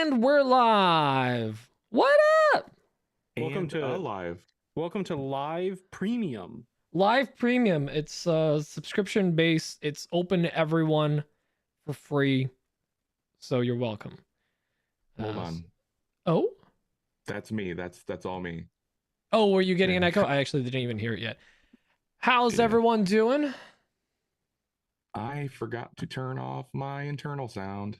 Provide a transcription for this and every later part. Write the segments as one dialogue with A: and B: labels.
A: And we're live. What up?
B: Welcome
C: And
B: to
C: alive.
B: Welcome to Live Premium.
A: Live Premium. It's subscription based. It's open to everyone for free. So you're welcome.
C: Hold on.
A: Oh?
C: That's me. That's all me.
A: Oh, were you getting an
C: Yeah.
A: echo? I actually didn't even hear it yet. How's
C: Yeah.
A: everyone doing?
C: I forgot to turn off my internal sound.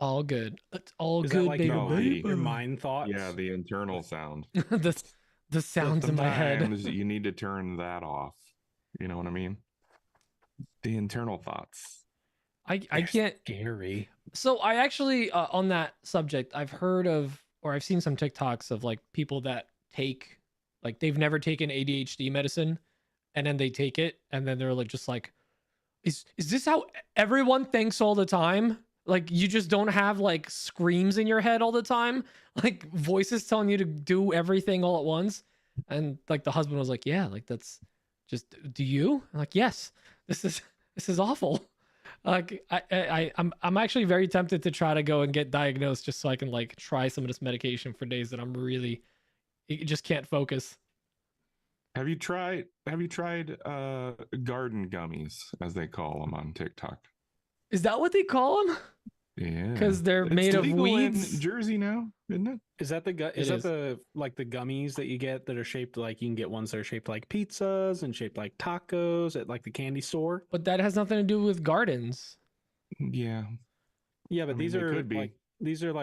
A: All good. It's all
B: Is
A: good,
B: that like
A: baby.
C: No,
B: your mind thoughts?
C: Yeah, the internal sound.
A: the sounds in my head.
C: Sometimes you need to turn that off. You know what I mean? The internal thoughts.
A: I can't.
B: Scary.
A: So I actually, on that subject, I've heard of, or I've seen some TikToks of like people that take, like they've never taken ADHD medicine, and then they take it, and then they're like, just like, is this how everyone thinks all the time? Like you just don't have like screams in your head all the time, like voices telling you to do everything all at once. And like the husband was like, yeah, like that's just, do you? I'm like, yes, this is awful. Like I'm actually very tempted to try to go and get diagnosed just so I can like try some of this medication for days that I'm really just can't focus.
C: Have you tried garden gummies, as they call them on TikTok?
A: Is that what they call them?
C: Yeah.
A: Because they're
C: It's
A: made of
C: legal
A: weeds.
C: in Jersey now, isn't it?
B: Is that the the gummies that you get that are shaped like, you can get ones that are shaped like pizzas and shaped like tacos at like the candy store?
A: But that has nothing to do with gardens.
C: Yeah.
B: Yeah, but
C: I mean,
B: these
C: they
B: are
C: could be.
B: like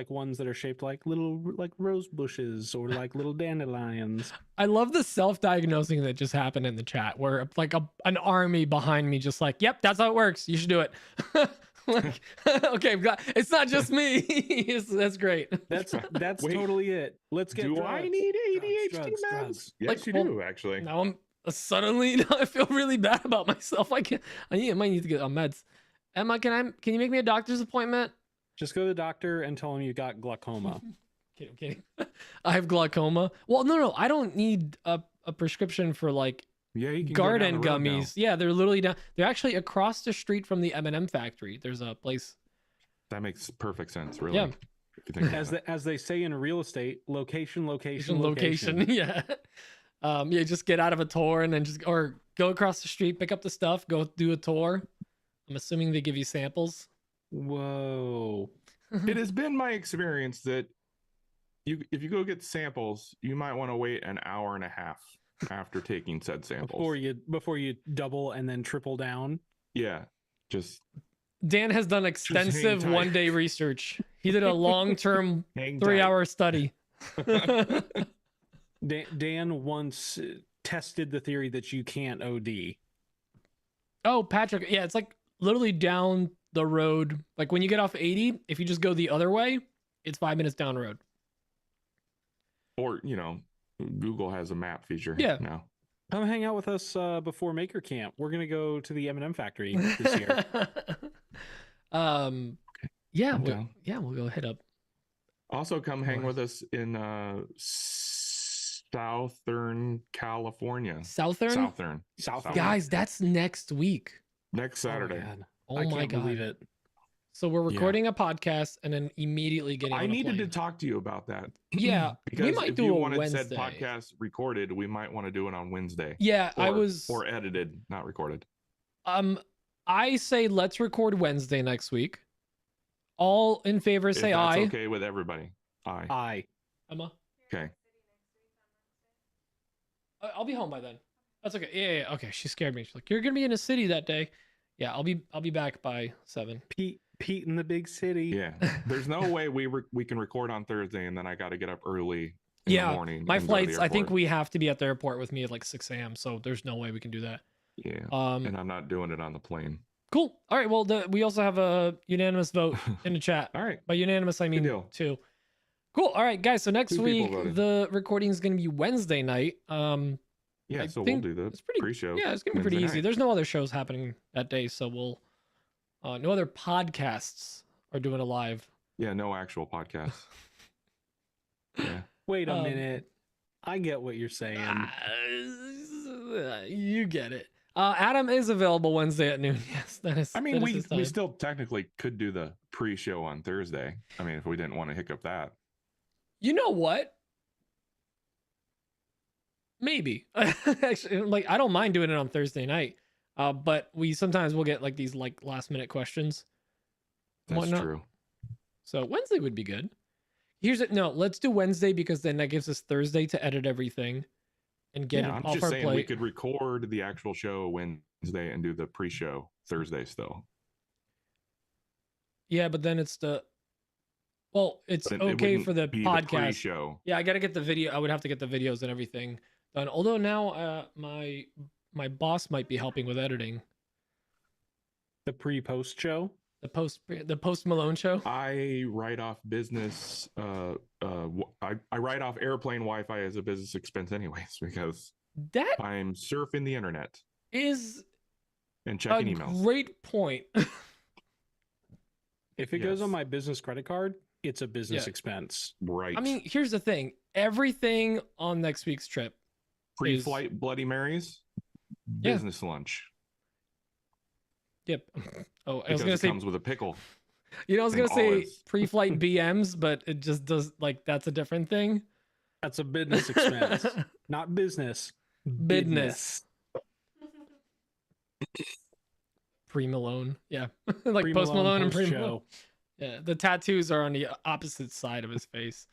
B: ones that are shaped like little like rose bushes or like little dandelions.
A: I love the self-diagnosing that just happened in the chat where like an army behind me just like, yep, that's how it works. You should do it. Like, okay, it's not just me. That's great.
B: That's
C: Wait,
B: totally it. Let's get
C: Do
B: drugs.
C: I need ADHD
B: drugs,
C: meds?
B: drugs.
C: Yes,
A: Like,
C: you
A: well,
C: do, actually.
A: Now I'm suddenly I feel really bad about myself. I might need to get on meds. Emma, can you make me a doctor's appointment?
B: Just go to the doctor and tell him you got glaucoma.
A: Kidding. I have glaucoma. Well, no, I don't need a prescription for like
C: Yeah, you can
A: garden
C: go down the road
A: gummies. Yeah, they're literally down. They're actually across the street from the M&M factory. There's a place.
C: That makes perfect sense, really.
A: Yeah.
C: If you think about it.
B: As they say in real estate, location.
A: Yeah. Yeah, just get out of a tour and then or go across the street, pick up the stuff, go do a tour. I'm assuming they give you samples.
B: Whoa.
C: It has been my experience that if you go get samples, you might want to wait an hour and a half after taking said samples.
B: Before you double and then triple down.
C: Yeah, just
A: Dan has done extensive
C: tight.
A: one-day research. He did a long-term
C: hang
A: 3-hour study.
B: Dan once tested the theory that you can't OD.
A: Oh, Patrick. Yeah, it's like literally down the road. Like when you get off 80, if you just go the other way, it's 5 minutes down the road.
C: Or, Google has a map feature now.
B: Come hang out with us before Maker Camp. We're gonna go to the M&M factory this year.
A: Yeah,
C: down.
A: we'll go hit up.
C: Also, come hang with us in Southern California.
A: Southern?
B: South.
A: Guys, that's next week.
C: Next Saturday.
A: Oh
B: I
A: my
B: can't
A: God.
B: believe it.
A: So we're recording a podcast and then immediately getting on
C: I
A: a
C: needed to
A: plane.
C: talk to you about that.
A: Yeah,
C: Because
A: we might
C: if
A: do
C: you
A: a
C: wanted
A: Wednesday.
C: said podcast recorded, we might want to do it on Wednesday.
A: Yeah,
C: or edited, not recorded.
A: I say let's record Wednesday next week. All in favor say
C: if that's
A: aye.
C: okay with everybody. Aye.
B: Aye.
A: Emma?
C: Okay.
A: I'll be home by then. That's okay. Yeah. Okay. She scared me. She's like, "You're gonna be in a city that day." Yeah, I'll be back by 7.
B: Pete in the big city.
C: Yeah. There's no way we can record on Thursday and then I got to get up early in the morning.
A: My
C: and go to the
A: flights. I think
C: airport.
A: we have to be at the airport with me at like 6 a.m. So there's no way we can do that.
C: Yeah. And I'm not doing it on the plane.
A: Cool. All right. Well, we also have a unanimous vote in the chat.
C: All right.
A: By unanimous, I mean
C: deal.
A: 2. Cool. All right, guys. So next
C: 2
A: week
C: people voted.
A: the recording is going to be Wednesday night.
C: Yeah.
A: I
C: So we'll
A: think
C: do the
A: it's pretty
C: pre-show.
A: Yeah, it's gonna be pretty
C: Wednesday
A: easy.
C: night.
A: There's no other shows happening that day, so we'll no other podcasts are doing a live.
C: Yeah. No actual podcast. Yeah.
B: Wait a minute. I get what you're saying.
A: You get it. Adam is available Wednesday at noon. Yes, that is.
C: I mean,
A: that is
C: we
A: his time.
C: we still technically could do the pre-show on Thursday. I mean, if we didn't want to hiccup that.
A: You know what? Maybe. Actually, like I don't mind doing it on Thursday night. But we sometimes will get like these like last minute questions. and
C: That's
A: whatnot.
C: true.
A: So Wednesday would be good. Here's it. No, let's do Wednesday because then that gives us Thursday to edit everything and get
C: Yeah,
A: it
C: I'm
A: off
C: just
A: our
C: saying we
A: plate.
C: could record the actual show Wednesday and do the pre-show Thursday still.
A: Yeah, but then it's the. Well, it's
C: But it
A: okay
C: wouldn't
A: for the
C: be
A: podcast.
C: pre-show.
A: Yeah, I gotta get the video. I would have to get the videos and everything done. Although now, my boss might be helping with editing
B: The pre-post show.
A: the post Malone show.
C: I write off business. I write off airplane Wi-Fi as a business expense, anyways, because
A: That
C: I'm surfing the internet
A: is
C: and
A: a
C: checking emails.
A: great point.
B: If it goes on
C: Yes.
B: my business credit card, it's a business
A: Yeah.
B: expense.
C: Right.
A: I mean, here's the thing: everything on next week's trip.
C: pre-flight Bloody Marys,
A: Yeah.
C: business lunch.
A: Yep. Oh, I
C: Because
A: was gonna
C: it
A: say.
C: comes with a pickle.
A: You know, I was
C: and
A: gonna say
C: olives.
A: pre-flight BMs, but it just does like that's a different thing.
B: That's a business expense, not business.
A: Business. Pre-Malone, yeah, like Post Malone and pre-Malone.
B: show.
A: Yeah, the tattoos are on the opposite side of his face.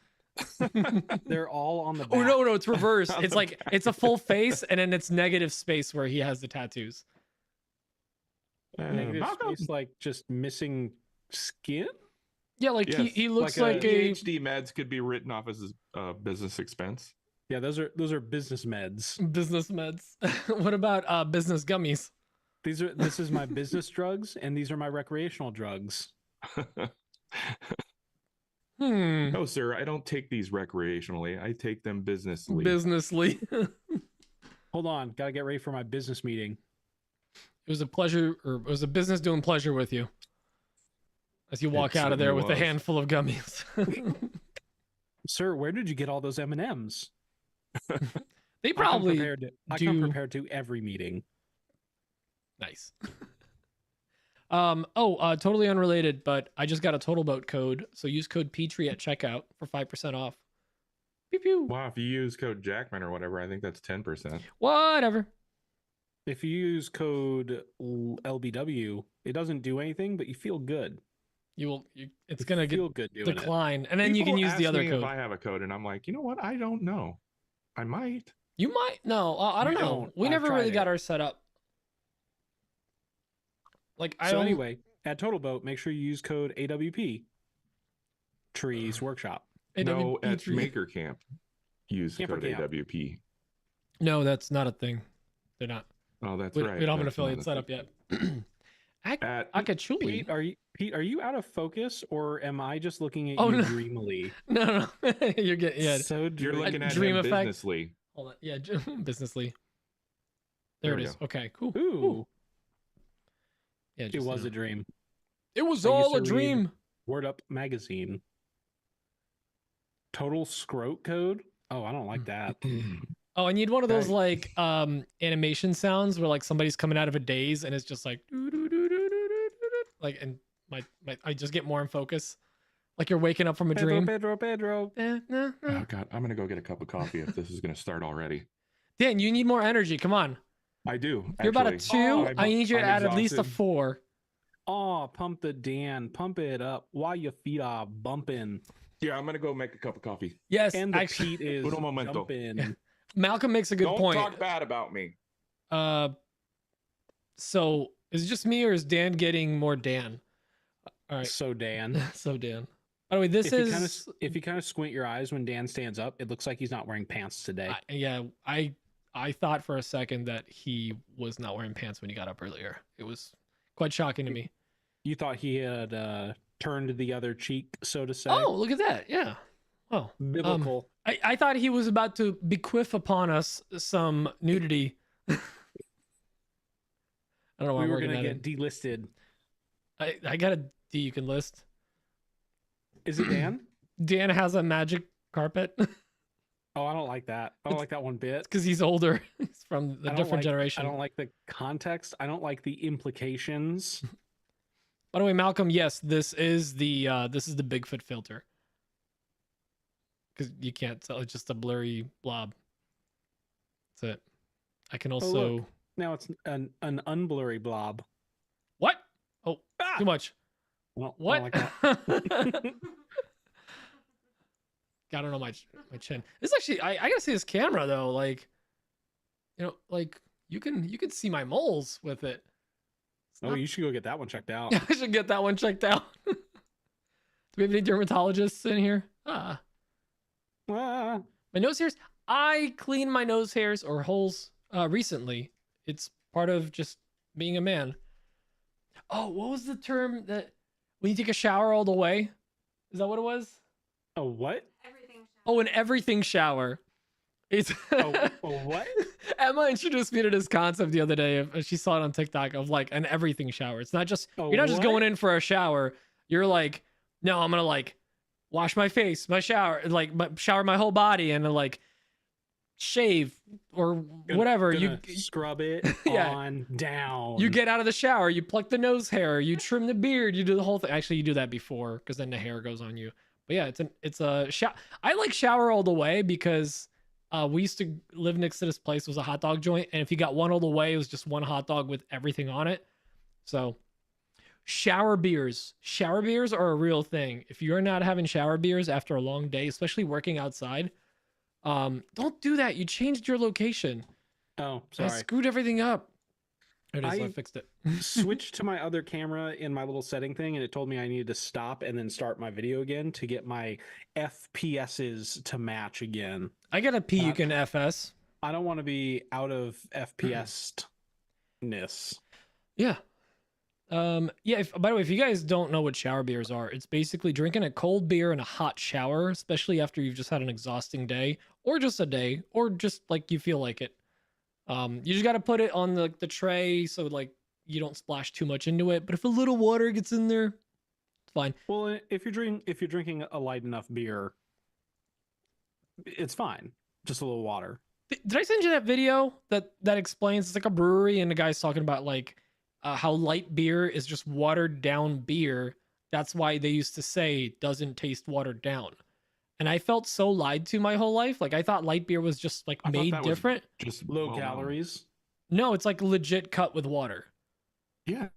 B: They're all on the back.
A: Oh no, it's reversed.
C: On
A: It's
C: the
A: like it's a full face, and then it's negative space where he has the tattoos.
B: Negative
C: Malcolm.
B: space, like just missing skin.
A: Yeah, like
C: Yes.
A: he looks
B: Like
A: like,
B: a
A: a
C: ADHD meds could be written off as a business expense.
B: Yeah, those are business meds.
A: business meds. What about business gummies?
B: This is my business drugs, and these are my recreational drugs.
C: No, sir, I don't take these recreationally. I take them businessly.
A: Businessly.
B: Hold on, gotta get ready for my business meeting.
A: It was a pleasure, or it was a business doing pleasure with you. As you walk
C: It
A: out of there
C: certainly
A: with a
C: was.
A: handful of gummies.
B: Sir, where did you get all those M&Ms?
A: They probably
B: I come
A: do-
B: prepared to every meeting.
A: nice. Totally unrelated, but I just got a Total Boat code. So use code Petrie at checkout for 5% off. Pew pew.
C: Wow, if you use code Jackman or whatever, I think that's 10%.
A: Whatever.
B: If you use code LBW, it doesn't do anything, but you feel good.
A: It's gonna
B: feel good doing it.
A: decline, and then you can
C: People
A: use the
C: ask
A: other
C: me
A: code.
C: If I have a code, and I'm like, you know what? I don't know. I might.
A: You might no, I don't
B: You
A: know.
B: don't.
A: We
B: I've
A: never
B: tried
A: really got
B: it.
A: our setup. Like I
B: So
A: don't.
B: anyway, at Total Boat, make sure you use code AWP. Trees Workshop.
C: No,
A: AWP
C: at
A: tree.
C: Maker Camp, use
B: Camper
C: code
B: Camp.
C: AWP.
A: No, that's not a thing. They're not.
C: Oh, that's
A: We
C: right.
A: don't have an
C: That's not
A: affiliate
C: a
A: set up
C: thing.
A: yet.
C: At
A: Akachuli.
B: Pete, are you out of focus, or am I just looking at
A: Oh,
B: you
A: no.
B: dreamily?
A: No. You're getting yeah.
B: So
C: you're looking at
A: dream
C: him
A: effect.
C: businessly.
A: Hold on. Yeah, businessly. There
C: There
A: it
C: we
A: is.
C: go.
A: Okay, cool.
B: Ooh,
A: Yeah,
B: it was a dream.
A: It was
B: I used
A: all
B: to
A: a
B: read-
A: dream.
B: Word Up magazine. Total scrote code. Oh, I don't like that.
A: Oh, I need one of those
C: Okay.
A: like animation sounds where like somebody's coming out of a daze and it's just like like and my I just get more in focus. Like you're waking up from a dream.
B: Pedro.
C: Oh God, I'm gonna go get a cup of coffee if this is gonna start already.
A: Dan, you need more energy. Come on.
C: I do.
A: You're about a
C: actually.
A: 2.
C: I'm-
A: I need you to
C: I'm
A: add at least a
C: exhausted.
A: 4.
B: Oh, pump the Dan. Pump it up while your feet are bumping.
C: Yeah, I'm gonna go make a cup of coffee.
A: Yes,
B: And the
A: actually,
B: Pete is
C: Uno momento.
B: jumping.
A: Yeah. Malcolm makes a good
C: Don't
A: point.
C: talk bad about me.
A: So is it just me or is Dan getting more Dan? All right.
B: So Dan.
A: So Dan. By the way, this is
B: If you kind of squint your eyes when Dan stands up, it looks like he's not wearing pants today.
A: I thought for a second that he was not wearing pants when he got up earlier. It was quite shocking to me.
B: You thought he had turned the other cheek, so to say.
A: Oh, look at that. Yeah. Oh,
B: Biblical.
A: I thought he was about to bequeath upon us some nudity. I don't know why
B: We
A: I'm
B: were
A: working
B: going to
A: that
B: get delisted.
A: in. I got a D you can list.
B: Is it Dan?
A: Dan has a magic carpet.
B: Oh, I don't like that. I don't like that one bit.
A: Because he's older. He's from
B: I
A: a
B: don't
A: different
B: like,
A: generation.
B: I don't like the context. I don't like the implications.
A: By the way, Malcolm, yes, this is the Bigfoot filter. Because you can't tell, it's just a blurry blob. That's it. I can also
B: look. Now it's an unblurry blob.
A: what? Oh,
B: Ah!
A: too much.
B: Well,
A: What?
B: I don't like that.
A: Got it on my chin. This actually, I gotta see this camera though. Like, like you can see my moles with it.
B: Oh, you should go get that one checked out.
A: Yeah, I should get that one checked out. Do we have any dermatologists in here?
B: Ah.
A: My nose hairs. I clean my nose hairs or holes recently. It's part of just being a man. Oh, what was the term that when you take a shower all the way? Is that what it was?
B: Oh, what?
A: Oh, an everything shower. It's
B: oh, what?
A: Emma introduced me to this concept the other day. She saw it on TikTok of like an everything shower. It's not just you're not just going in for a shower. You're like, no, I'm gonna like wash my face, my shower, like shower my whole body, and like shave or whatever. You
B: scrub it on down.
A: You get out of the shower. You pluck the nose hair. You trim the beard. You do the whole thing. Actually, you do that before because then the hair goes on you. But yeah, it's a shower. I like shower all the way because we used to live next to this place. It was a hot dog joint, and if you got one all the way, it was just one hot dog with everything on it. So shower beers are a real thing. If you're not having shower beers after a long day, especially working outside, don't do that. You changed your location.
B: Oh, sorry.
A: I screwed everything up. I fixed it.
B: Switched to my other camera in my little setting thing, and it told me I needed to stop and then start my video again to get my FPSs to match again.
A: I got a P you can FS.
B: I don't want to be out of FPS-ness.
A: Yeah. Yeah, by the way, if you guys don't know what shower beers are, it's basically drinking a cold beer in a hot shower, especially after you've just had an exhausting day, or just a day, or just like you feel like it. You just got to put it on the tray so like you don't splash too much into it. But if a little water gets in there, it's fine.
B: Well, if you're drinking a light enough beer, it's fine. Just a little water.
A: Did I send you that video that explains it's like a brewery and the guy's talking about like how light beer is just watered down beer. That's why they used to say it doesn't taste watered down. And I felt so lied to my whole life. Like I thought light beer was just like made different.
C: Just
B: low calories.
A: No, it's like legit cut with water.
C: Yeah.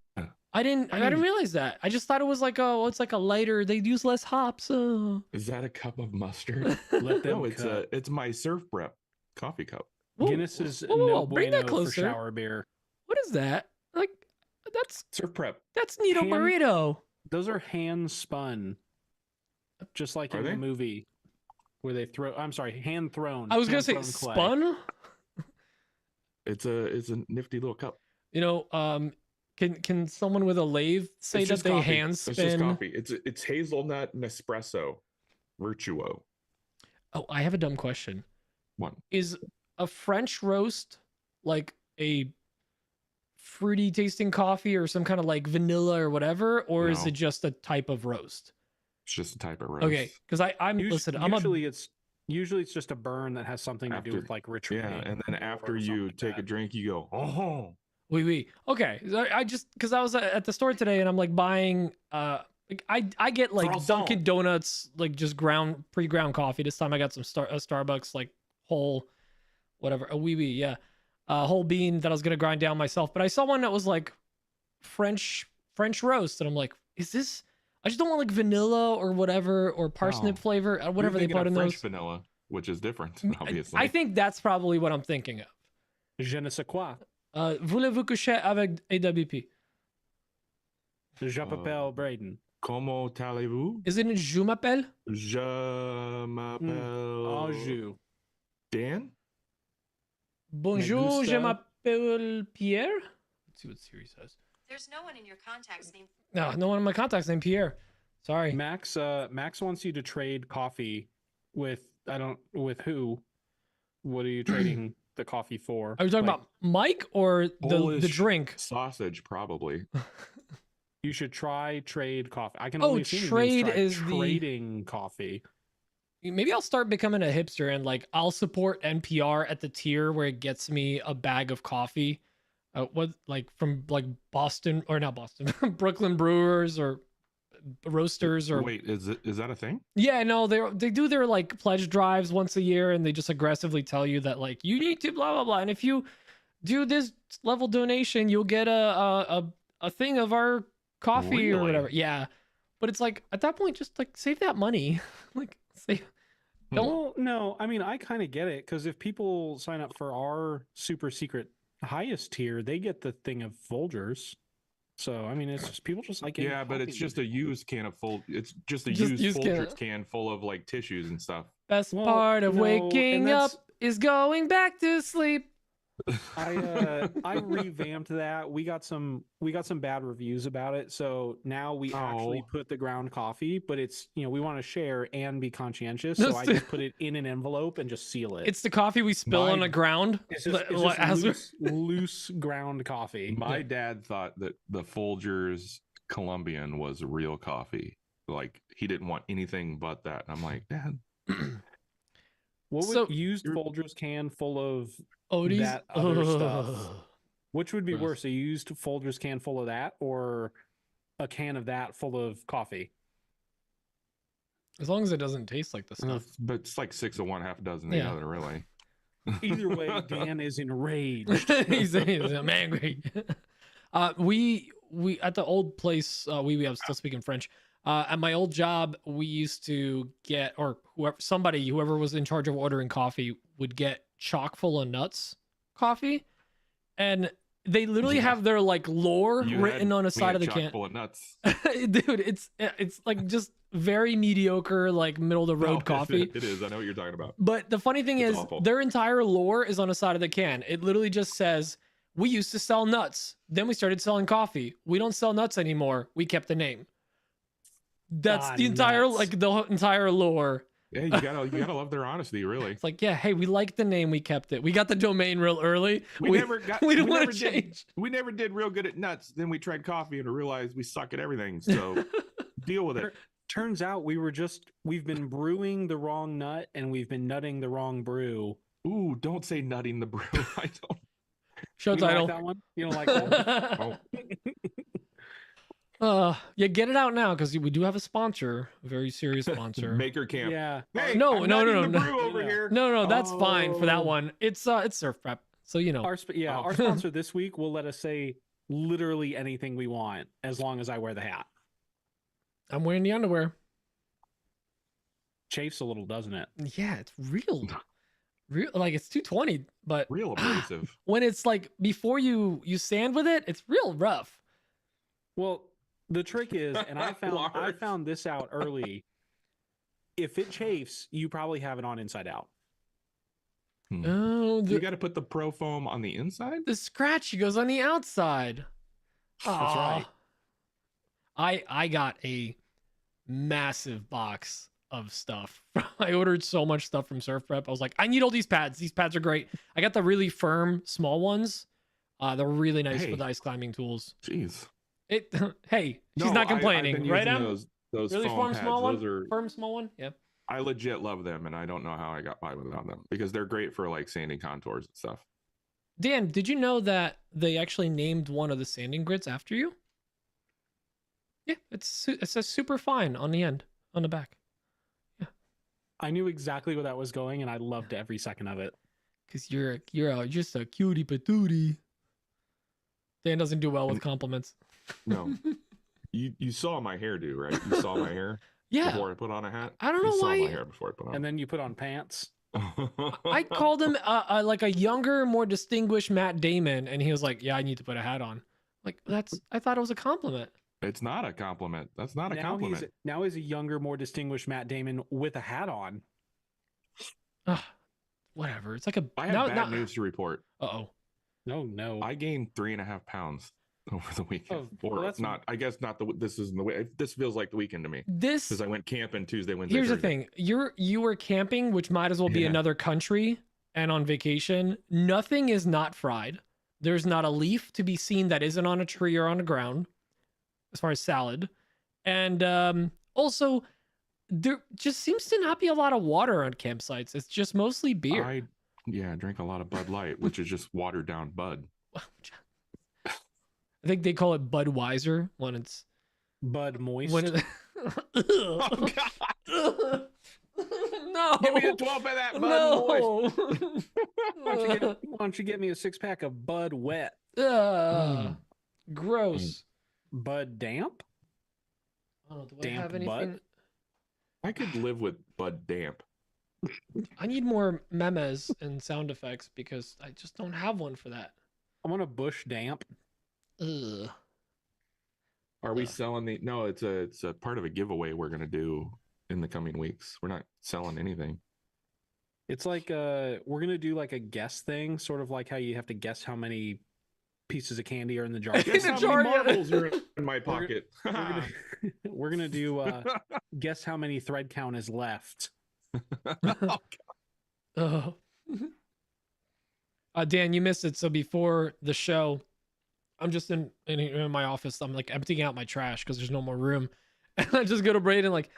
A: I didn't realize that. I just thought it was like it's like a lighter. They use less hops.
C: Is that a cup of mustard? No, it's my Surf Prep coffee cup.
B: Guinness is no
A: bring that
B: bueno
A: closer.
B: for shower beer.
A: What is that? Like that's
C: Surf Prep.
A: That's Nito Burrito.
B: Those are hand spun. Just like in the movie where they hand thrown.
A: I was gonna say clay. Spun.
C: It's a nifty little cup.
A: You know, can someone with a lathe say that they hand spin?
C: It's just coffee. It's hazelnut Nespresso, Virtuo.
A: Oh, I have a dumb question.
C: One
A: is a French roast like a fruity tasting coffee or some kind of like vanilla or whatever, or is it just a type of roast?
C: It's just a type of roast.
A: Okay, because
B: usually it's just a burn that has something to do with like ritual.
C: Yeah, and then after you take a drink, you go, oh.
A: Oui. Okay, I just because I was at the store today and I'm like buying like I get like Dunkin' Donuts like just pre-ground coffee. This time I got some Starbucks like whole whatever a oui, whole bean that I was gonna grind down myself. But I saw one that was like French roast, and I'm like, is this? I just don't want like vanilla or whatever or parsnip flavor, whatever they put in those.
C: French vanilla, which is different, obviously.
A: I think that's probably what I'm thinking of.
B: Je ne sais quoi.
A: Voulez-vous coucher avec AWP?
B: Je m'appelle Braden.
C: Comment allez-vous?
A: Isn't it Je m'appelle?
C: Je m'appelle
B: Anjou.
C: Dan?
A: Bonjour, je m'appelle Pierre. Let's see what Siri says.
D: There's no one in your contacts named.
A: No one in my contacts named Pierre. Sorry.
B: Max wants you to trade coffee with who? What are you trading the coffee for?
A: Are you talking about Mike or the drink?
C: Sausage, probably.
B: You should try trade coffee. I can only assume
A: trade is
B: trading coffee.
A: maybe I'll start becoming a hipster and like I'll support NPR at the tier where it gets me a bag of coffee. What like from like Boston or not Boston, Brooklyn Brewers or Roasters or
C: Wait, is that a thing?
A: yeah, no, they do their like pledge drives once a year and they just aggressively tell you that like you need to blah blah blah, and if you do this level donation, you'll get a thing of our coffee or
C: Really?
A: whatever. Yeah, but it's like at that point, just like save that money, like save. Don't
B: Well, no, I mean, I kind of get it because if people sign up for our super secret highest tier, they get the thing of Folgers. So I mean, it's just people just like getting
C: Yeah, but it's
B: coffee.
C: just a used can of it's just a
A: Just
C: used
A: used can.
C: Folgers can full of like tissues and stuff.
A: best
B: Well,
A: part of
B: no,
A: waking
B: and
A: up
B: that's-
A: is going back to sleep.
B: I revamped that. We got some bad reviews about it, so now we actually
C: Oh.
B: put the ground coffee, but it's we want to share and be conscientious,
A: No,
B: so I
A: it's-
B: just put it in an envelope and just seal it.
A: It's the coffee we spill on
C: My-
A: the ground.
B: It's just,
A: Like, as we're-
B: loose ground coffee.
C: My dad thought that the Folgers Colombian was real coffee. Like he didn't want anything but that. And I'm like, Dad,
B: What would
A: So-
B: used Folgers can full of
A: Odie's
B: that other stuff?
A: Ugh.
B: Which would be
A: Gross.
B: worse, a used Folgers can full of that or a can of that full of coffee?
A: As long as it doesn't taste like the stuff.
C: but it's like 6 of one, half a dozen the
A: Yeah.
C: other, really.
B: Either way, Dan is enraged.
A: he's I'm angry. We at the old place, I'm still speaking French. At my old job, we used to get, or whoever was in charge of ordering coffee would get chock full of nuts coffee, and they literally
C: Yeah.
A: have their like lore
C: You
A: written
C: had
A: on the
C: me
A: side
C: at
A: of the
C: chock
A: can.
C: full of nuts.
A: Dude, it's like just very mediocre, like middle of the road
C: No,
A: coffee.
C: It is. I know what you're talking about.
A: But the funny thing
C: It's
A: is,
C: awful.
A: their entire lore is on the side of the can. It literally just says, "We used to sell nuts. Then we started selling coffee. We don't sell nuts anymore. We kept the name." That's the entire
B: nuts.
A: like the entire lore.
C: Yeah, you gotta love their honesty, really.
A: It's like, yeah, hey, we like the name. We kept it. We got the domain real early.
C: We never got.
A: We don't
C: we
A: want
C: never
A: to
C: did-
A: change.
C: We never did real good at nuts. Then we tried coffee and realized we suck at everything. So deal with it.
B: Turns out we've been brewing the wrong nut and we've been nutting the wrong brew.
C: Ooh, don't say nutting the brew. I don't.
A: Show
B: You don't
A: title.
B: like that one? You don't like that one?
C: Oh,
A: Yeah, get it out now because we do have a sponsor, a very serious sponsor.
C: Maker Camp.
B: Yeah.
C: Hey,
A: No,
C: I'm
A: no,
C: nutting
A: no,
C: the
A: no.
C: brew over
B: Yeah.
C: here.
A: No, that's fine for that
C: Oh.
A: one. It's surf prep, so you know.
B: Our
C: Oh.
B: our sponsor this week will let us say literally anything we want as long as I wear the hat.
A: I'm wearing the underwear.
B: Chafes a little, doesn't it?
A: Yeah, it's real, like it's 220, but
C: Real abrasive.
A: when it's like before you sand with it, it's real rough.
B: Well, the trick is, and I
C: Lars.
B: found this out early. If it chafes, you probably have it on inside out.
A: Oh,
C: You got to put the pro foam on the inside.
A: the scratch goes on the outside.
B: That's right.
A: I got a massive box of stuff. I ordered so much stuff from Surf Prep. I was like, I need all these pads. These pads are great. I got the really firm small ones. They're really nice
C: Hey.
A: for the ice climbing tools.
C: Jeez.
A: It hey, she's
C: No,
A: not
C: I've
A: complaining,
C: been
A: right,
C: using
A: Em?
C: Those
A: Really
C: foam
A: firm
C: pads.
A: small one?
C: Those are.
A: Firm small one? Yeah.
C: I legit love them, and I don't know how I got by without them because they're great for like sanding contours and stuff.
A: Dan, did you know that they actually named one of the sanding grids after you? Yeah, it says super fine on the end, on the back.
B: I knew exactly where that was going, and I loved every second of it.
A: Cause you're just a cutie patootie. Dan doesn't do well with compliments.
C: No, you saw my hairdo, right? You saw my hair
A: Yeah,
C: before I put on a hat.
A: I don't know
C: You saw
A: why-
C: my hair before I put on.
B: And then you put on pants.
A: I called him like a younger, more distinguished Matt Damon, and he was like, "Yeah, I need to put a hat on." Like I thought it was a compliment.
C: It's not a compliment. That's not a
B: Now
C: compliment.
B: he's a younger, more distinguished Matt Damon with a hat on.
A: Ugh, whatever. It's like a
C: I have bad news to report.
A: Uh-oh.
B: No.
C: I gained 3.5 pounds over the weekend.
B: Oh, well,
C: or
B: that's-
C: not. I guess not. This isn't the way. This feels like the weekend to me
A: This
C: because I went camping Tuesday, Wednesday.
A: here's the
C: Thursday.
A: thing. You were camping, which might as well be
C: Yeah.
A: another country, and on vacation. Nothing is not fried. There's not a leaf to be seen that isn't on a tree or on the ground, as far as salad. And also, there just seems to not be a lot of water on campsites. It's just mostly beer.
C: I drink a lot of Bud Light, which is just watered down Bud.
A: I think they call it Budweiser when it's
B: Bud Moist.
A: when it,
C: Oh God!
A: no,
C: Give me a 12 of that Bud Moist.
A: no.
B: Why don't you get me a 6-pack of Bud Wet?
A: Gross.
B: Bud Damp?
A: Oh, do I
B: Damp
A: have anything?
B: Bud?
C: I could live with Bud Damp.
A: I need more memes and sound effects because I just don't have one for that.
B: I want a Bush Damp.
A: Ugh.
C: Are we selling the? No, it's a part of a giveaway we're gonna do in the coming weeks. We're not selling anything.
B: It's like we're gonna do like a guess thing, sort of like how you have to guess how many pieces of candy are in the jar.
C: Guess
A: the
C: how
A: jar,
C: many
A: yeah.
C: marbles are in my pocket?
B: We're gonna do guess how many thread count is left.
A: Oh. Dan, you missed it. So before the show, I'm just in my office. I'm like emptying out my trash because there's no more room. And I just go to Braden like,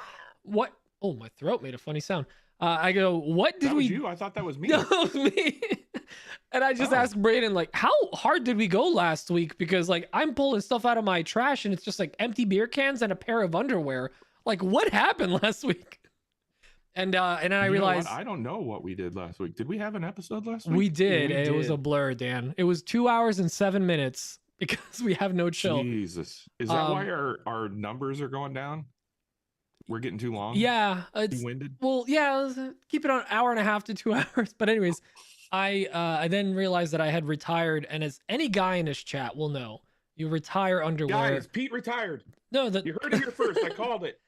A: what? Oh, my throat made a funny sound. I go, what did
C: That
A: we?
C: was you? I thought that was me.
A: No, it was me. And I just
C: Oh.
A: asked Braden like, how hard did we go last week? Because like I'm pulling stuff out of my trash and it's just like empty beer cans and a pair of underwear. Like what happened last week? And then I
C: You know what?
A: realized
C: I don't know what we did last week. Did we have an episode last week?
A: we did.
B: We
A: and It was a
B: did.
A: blur, Dan. It was 2 hours and 7 minutes because we have no chill.
C: Jesus, is that why our numbers are going down? We're getting too long.
A: Yeah,
C: Too
A: it's
C: winded.
A: well, yeah. Keep it on 1.5 to 2 hours. But anyways, I then realized that I had retired, and as any guy in this chat will know, you retire underwear.
C: Guys, Pete retired.
A: No,
C: You heard it here first. I called it.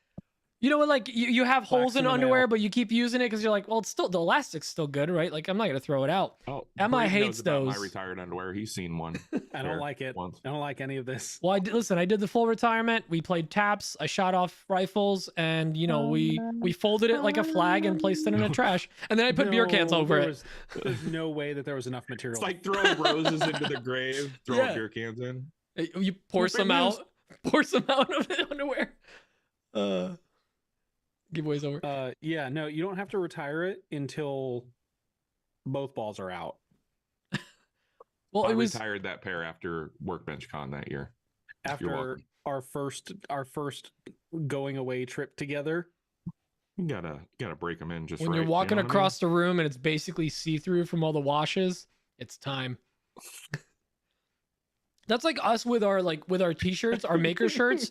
A: you know what? Like you have holes
B: Flax
A: in
B: in the
A: underwear,
B: mail.
A: but you keep using it because you're like, well, it's still the elastic's still good, right? Like I'm not gonna throw it out.
C: Oh,
A: Emma
C: Braden
A: hates
C: knows about
A: those.
C: My retired underwear. He's seen one.
B: I don't
C: Fair.
B: like it.
C: Once.
B: I don't like any of this.
A: Well, listen. I did the full retirement. We played taps. I shot off rifles, and we folded it like a flag and placed it in the trash. And then I put beer cans
B: No,
A: over
B: there
A: it.
B: There's no way that there was enough material.
C: It's like throwing roses into the grave, throwing
A: Yeah.
C: beer cans in.
A: You pour
C: Great
A: some out.
C: news.
A: Pour some out of the underwear. Giveaway's over.
B: Yeah, no, you don't have to retire it until both balls are out.
A: Well,
C: I
A: it was
C: retired that pair after Workbench Con that year. You're
B: After
C: welcome.
B: our first going away trip together.
C: You gotta break them in just
A: when
C: right.
A: you're
C: you know
A: walking
C: what I mean?
A: across the room and it's basically see-through from all the washes. It's time. That's like us with our t-shirts, our maker shirts.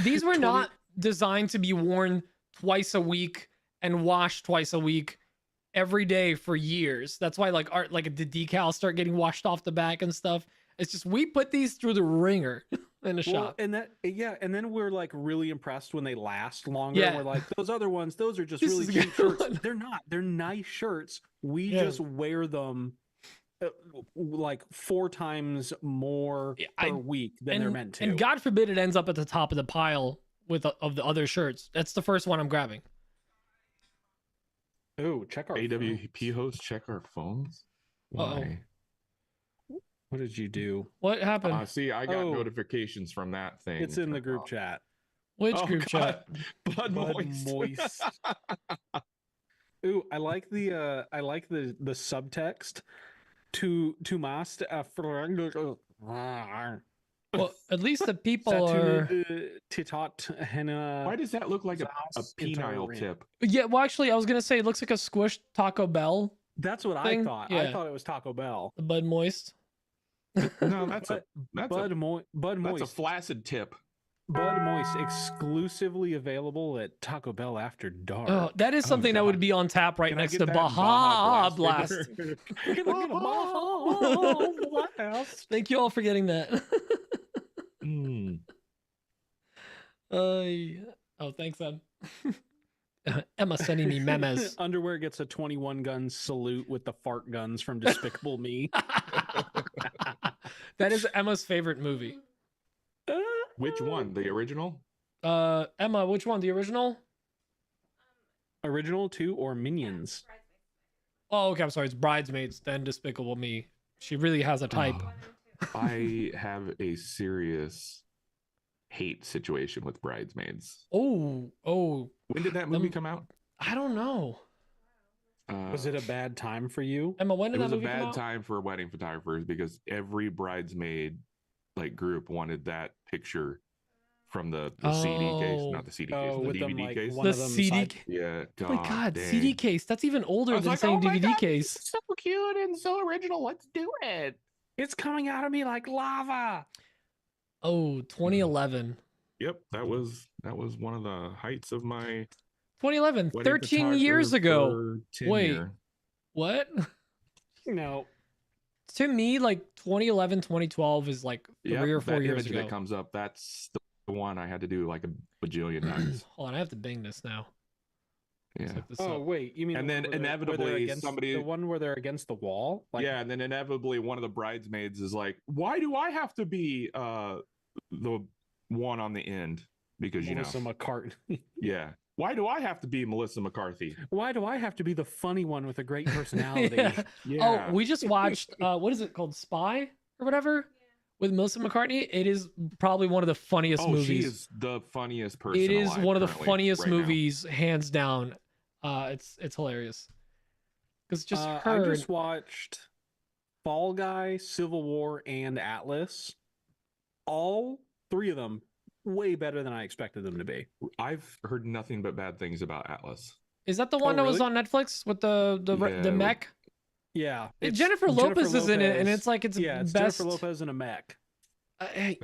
A: These were not designed to be worn twice a week and washed twice a week every day for years. That's why like the decals start getting washed off the back and stuff. It's just we put these through the ringer in the shop.
B: And then we're like really impressed when they last longer.
A: Yeah.
B: And we're like, those other ones, those are just
A: This
B: really
A: is a
B: cheap
A: good
B: shirts.
A: one.
B: They're not. They're nice shirts. We
A: Yeah.
B: just wear them like 4 times more
A: Yeah,
B: per week than they're meant to.
A: And God forbid it ends up at the top of the pile of the other shirts. That's the first one I'm grabbing.
B: Oh, check our phone.
C: AWP hosts check our phones. Why?
B: What did you do?
A: What happened?
C: See, I got
B: Oh.
C: notifications from that thing.
B: It's in the
C: turned
B: group
C: off.
B: chat.
A: Which
C: Oh,
A: group chat?
C: God. Bud
B: Bud
C: Moist.
B: Moist. Ooh, I like the subtext to mast after
A: Well, at least the people are.
B: titot henna.
C: Why does that look like a
B: Sauce
C: penile
B: intolerant.
C: tip?
A: Yeah, well, actually, I was gonna say it looks like a squished Taco Bell,
B: That's what
A: thing?
B: I thought.
A: Yeah.
B: I thought it was Taco Bell.
A: the Bud Moist.
C: No, that's a
B: Bud Moist.
C: that's a flaccid tip.
B: Bud Moist exclusively available at Taco Bell after dark.
A: Oh, that is
C: Oh,
A: something that
C: God.
A: would be on tap right
C: Can I
A: next
C: get
A: to
C: that
A: Baja Blast.
C: Blaster?
B: Blast.
A: Thank you all for getting that.
C: Mm.
A: Oh, thanks, Ed. Emma sending me memes.
B: Underwear gets a 21 gun salute with the fart guns from Despicable Me.
A: That is Emma's favorite movie.
C: Which one? The original?
A: Emma, which one? The original?
B: Original 2 or Minions?
A: Oh, okay. I'm sorry. It's Bridesmaids, then Despicable Me. She really has a type.
C: I have a serious hate situation with Bridesmaids.
A: Oh,
C: When did that movie come out?
A: I don't know.
B: Was it a bad time for you?
A: Emma, when
C: It
A: did
C: was
A: that
C: a
A: movie come
C: bad
A: out?
C: time for wedding photographers because every bridesmaid like group wanted that picture from the CD case,
A: Oh.
C: not the CD case,
B: Oh,
C: the
B: with
C: DVD
B: them like
C: case.
B: one
A: The
B: of them
A: CD.
B: side.
C: Yeah,
A: Oh my god,
C: dang.
A: CD case. That's even
C: I
A: older
C: was
A: than
C: like,
A: saying
C: oh my
A: DVD
C: God,
A: case.
C: this is so cute and so original. Let's do it.
B: It's coming out of me like lava.
A: Oh, 2011.
C: Yep, that was one of the heights of my
A: 2011,
C: wedding
A: 13 years ago.
C: photographer
A: Wait.
C: tenure.
A: What?
B: No,
A: To me, like 2011, 2012 is like 3
C: Yep,
A: or 4
C: that
A: years
C: image
A: ago.
C: that comes up, that's the one I had to do like a bajillion times.
A: Hold on, I have to bing this now. Let's
C: Yeah.
A: look this
B: oh
A: up.
B: wait, you mean
C: And
B: the one
C: then
B: where they're
C: inevitably
B: against,
C: somebody-
B: the one where they're against the wall? Like,
C: Yeah, and then inevitably one of the bridesmaids is like, "Why do I have to be the one on the end?" Because
B: Melissa McCartney.
C: yeah. Why do I have to be Melissa McCarthy?
B: Why do I have to be the funny one with a great personality?
A: Yeah.
C: Yeah.
A: Oh, we just watched what is it called? Spy or whatever with Melissa McCartney. It is probably one of the funniest
C: she
A: movies.
C: is the funniest person.
A: It is
C: alive
A: one of the
C: currently,
A: funniest
C: right now.
A: movies, hands down. It's hilarious. Because just
B: I
A: her.
B: just watched Fall Guy, Civil War, and Atlas. All three of them way better than I expected them to be.
C: I've heard nothing but bad things about Atlas.
A: Is that the one that was
B: really?
A: on Netflix with the
C: Yeah,
A: mech?
B: Yeah,
A: Jennifer Lopez is in it, and it's like it's
B: it's
A: best.
B: Jennifer Lopez in a mech.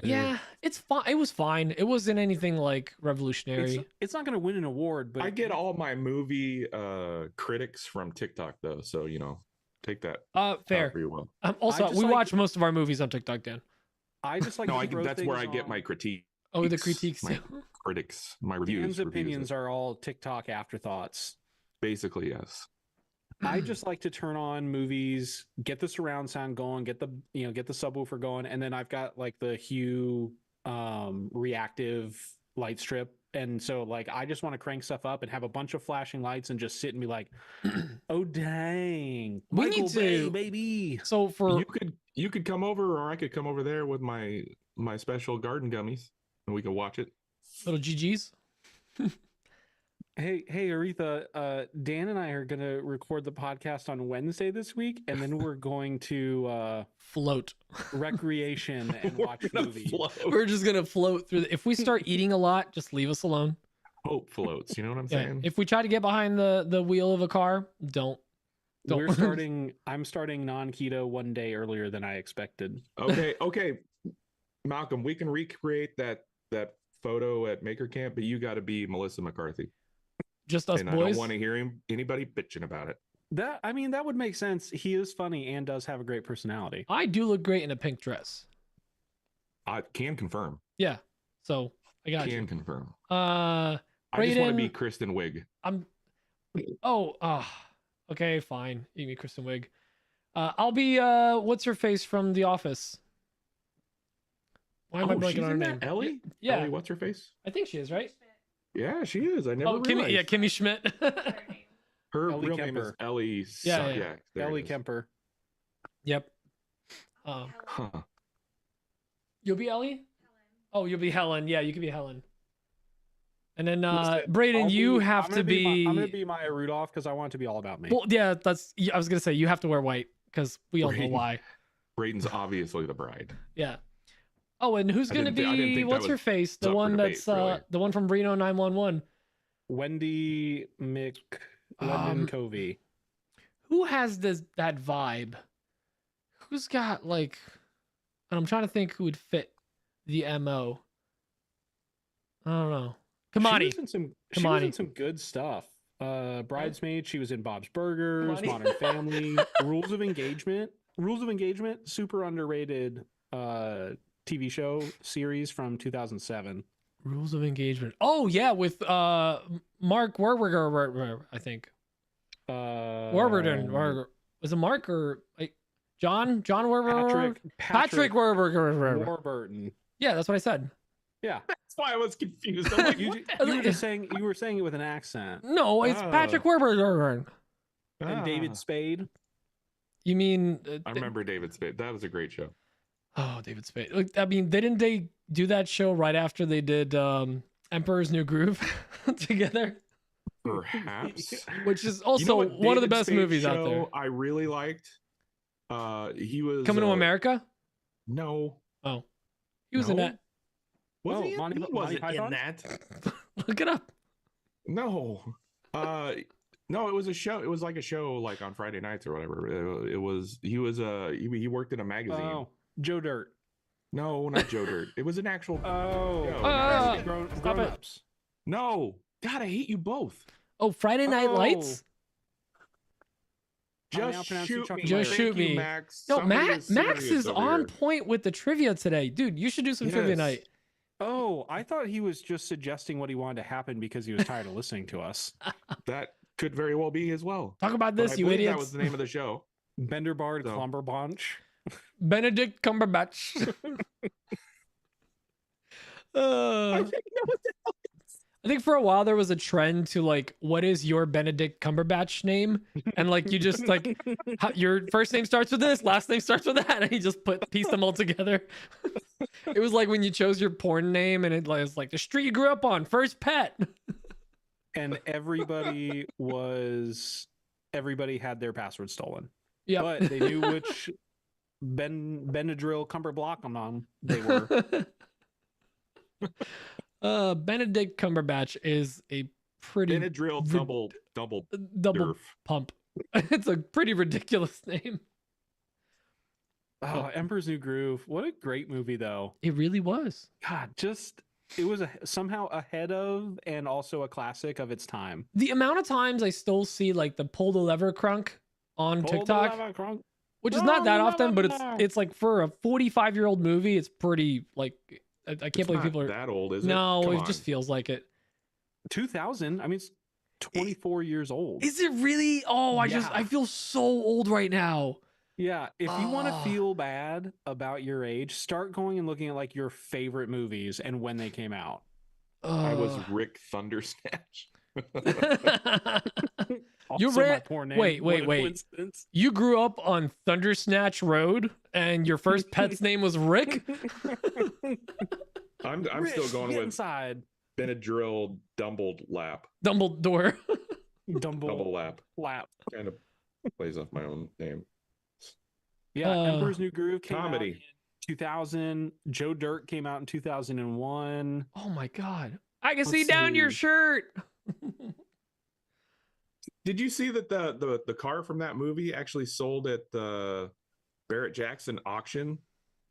A: Yeah, it's fine. It was fine. It wasn't anything like revolutionary.
B: It's not going to win an award, but
C: I get all my movie critics from TikTok though, so take that
A: Fair.
C: however you will.
A: Also,
B: just
A: we
B: like-
A: watch most of our movies on TikTok, Dan.
B: I just like
C: No,
B: to throw
C: that's where I
B: things
C: get
B: on-
C: my critique.
A: Oh, the critiques.
C: my critics, my reviews.
B: Dan's opinions are all TikTok afterthoughts.
C: basically yes.
B: I just like to turn on movies, get the surround sound going, get the subwoofer going, and then I've got like the Hue reactive light strip, and so like I just want to crank stuff up and have a bunch of flashing lights and just sit and be like, oh dang,
A: We
B: Michael
A: need
B: Bay,
A: to-
B: baby.
A: So for
C: You could come over, or I could come over there with my special garden gummies, and we could watch it.
A: little GGs.
B: Hey, Aretha, Dan and I are gonna record the podcast on Wednesday this week, and then we're going to
A: Float.
B: recreation and
C: We're
B: watch
C: gonna
B: movies.
C: float.
A: We're just gonna float through. If we start eating a lot, just leave us alone.
C: Hope floats. You know what I'm
A: Yeah.
C: saying?
A: If we try to get behind the wheel of a car, don't.
B: I'm starting non-keto one day earlier than I expected.
C: Okay, Malcolm, we can recreate that photo at Maker Camp, but you got to be Melissa McCarthy.
A: Just us
C: And I
A: boys.
C: don't want to hear anybody bitching about it.
B: That would make sense. He is funny and does have a great personality.
A: I do look great in a pink dress.
C: I can confirm.
A: Yeah. So I got
C: Can
A: you.
C: confirm.
A: Uh,
C: I just want to be
A: Braden-
C: Kristen Wiig.
A: okay, fine. You can be Kristen Wiig. I'll be what's her face from The Office? Why am I blanking
C: she's
A: on her
C: in
A: name?
C: that? Ellie?
A: Yeah.
C: Ellie, what's her face?
A: I think she is, right?
C: Yeah, she is. I never
A: Oh,
C: realized.
A: Kimmy Schmidt.
C: Her
B: Ellie
C: real name
B: Kemper.
C: is Ellie.
A: Yeah.
C: there it
B: Ellie
C: is.
B: Kemper.
A: Yep.
C: Huh.
A: You'll be Ellie? Oh, you'll be Helen. Yeah, you can be Helen. And then
B: Listen,
A: Braden,
B: I'm
A: have
B: gonna
A: to be.
B: I'm gonna be Maya Rudolph because I want it to be all about me.
A: Well, yeah, I was gonna say you have to wear white because we all know
C: Braden.
A: why.
C: Braden's obviously the bride.
A: Yeah. Oh, and who's
C: I
A: gonna
C: didn't
A: be?
C: think that
A: What's her
C: was
A: face? The
C: up for
A: one
C: debate,
A: that's
C: really.
A: the one from Reno 911.
B: Wendy McLendon Covey.
A: Who has that vibe? Who's got like? And I'm trying to think who would fit the MO. I don't know. Kamani.
B: She was in some good stuff. Bridesmaid. She was in Bob's Burgers,
A: Kamani.
B: Modern Family, Rules of Engagement. Super underrated TV show series from 2007.
A: Rules of Engagement. Oh yeah, with Mark Warburger, I think. Warburton. Was it Mark or like John Warburger? Patrick Warburger.
B: Warburton.
A: Yeah, that's what I said.
B: Yeah,
C: That's why I was confused. I'm like,
B: you were saying it with an accent.
A: No, it's
C: Oh.
A: Patrick Warburger.
B: And
C: Ah.
B: David Spade.
A: You mean?
C: I remember David Spade. That was a great show.
A: Oh, David Spade. Like, I mean, didn't they do that show right after they did Emperor's New Groove together?
C: Perhaps.
A: Which is
C: You
A: also
C: know what
A: one of the
C: David
A: best
C: Spade
A: movies out
C: show
A: there.
C: I really liked. He was
A: Coming to America?
C: No.
A: Oh, he was in
C: No?
A: that.
C: Was
B: Oh,
C: he?
B: Monty-
C: He
B: Monty
C: wasn't in
B: Python?
C: that.
A: Look it up.
C: No. No, it was a show. It was like a show like on Friday nights or whatever. He worked in a magazine.
B: Oh, Joe Dirt.
C: No, not Joe Dirt. It was an actual
B: Oh,
C: show.
A: Ah,
B: grown
A: stop it.
B: ups.
C: No. God, I hate you both.
A: Oh, Friday Night
B: Oh.
A: Lights?
B: I now
C: Just
B: pronounce you
C: shoot
B: Chucky
C: me.
A: Just
B: Larry.
A: shoot
C: Thank you,
A: me.
C: Max.
A: No,
C: Somebody
A: Max
C: serious
A: is
C: over
A: on
C: here.
A: point with the trivia today. Dude, you should do some trivia
C: Yes.
A: night.
B: Oh, I thought he was just suggesting what he wanted to happen because he was tired of listening to us.
C: That could very well be as well.
A: Talk about
C: But
A: this,
C: I
A: you
C: believe
A: idiots.
C: that was the name of the show.
B: Benderbard
C: So.
B: Clumberbunch.
A: Benedict Cumberbatch. I think for a while there was a trend to like, what is your Benedict Cumberbatch name? And like, you just like, your first name starts with this, last name starts with that, and you just piece them all together. It was like when you chose your porn name, and it was like the street you grew up on, first pet.
B: And everybody had their password stolen.
A: Yeah,
B: But they knew which Benadryl Cumberblock they were.
A: Benedict Cumberbatch is a pretty
C: Benadryl double
A: double
C: derf.
A: pump. It's a pretty ridiculous name.
B: Oh, Emperor's New Groove. What a great movie, though.
A: It really was.
B: God, it was somehow ahead of and also a classic of its time.
A: The amount of times I still see like the pull the lever crunk on TikTok, which is not that often, but it's like for a 45-year-old movie, it's pretty like I can't
C: It's
A: believe
C: not
A: people are
C: that old, is it?
A: no,
C: Come
A: it
C: on.
A: just feels like it.
B: 2000. I mean, it's 24 years old.
A: Is it really? Oh, I
B: Yeah.
A: feel so old right now.
B: Yeah, if you want to
A: Ah.
B: feel bad about your age, start going and looking at like your favorite movies and when they came out.
C: I was
A: Ugh.
C: Rick Thundersnatch.
A: You
B: Also my
A: ran-
B: porn name.
A: wait,
B: What a
A: wait.
B: coincidence.
A: You grew up on Thundersnatch Road, and your first pet's name was Rick.
C: I'm
B: Rich,
C: still going
B: get
C: with
B: inside.
C: Benadryl Dumbled Lap.
A: Dumbledore.
C: Double lap.
B: Lap.
C: Kind of plays off my own name.
B: Yeah,
A: Uh,
B: Emperor's New Groove came out
C: Comedy.
B: in 2000. Joe Dirt came out in 2001.
A: Oh my god. I can
B: Let's
A: see down your
B: see.
A: shirt.
C: Did you see that the car from that movie actually sold at the Barrett Jackson auction,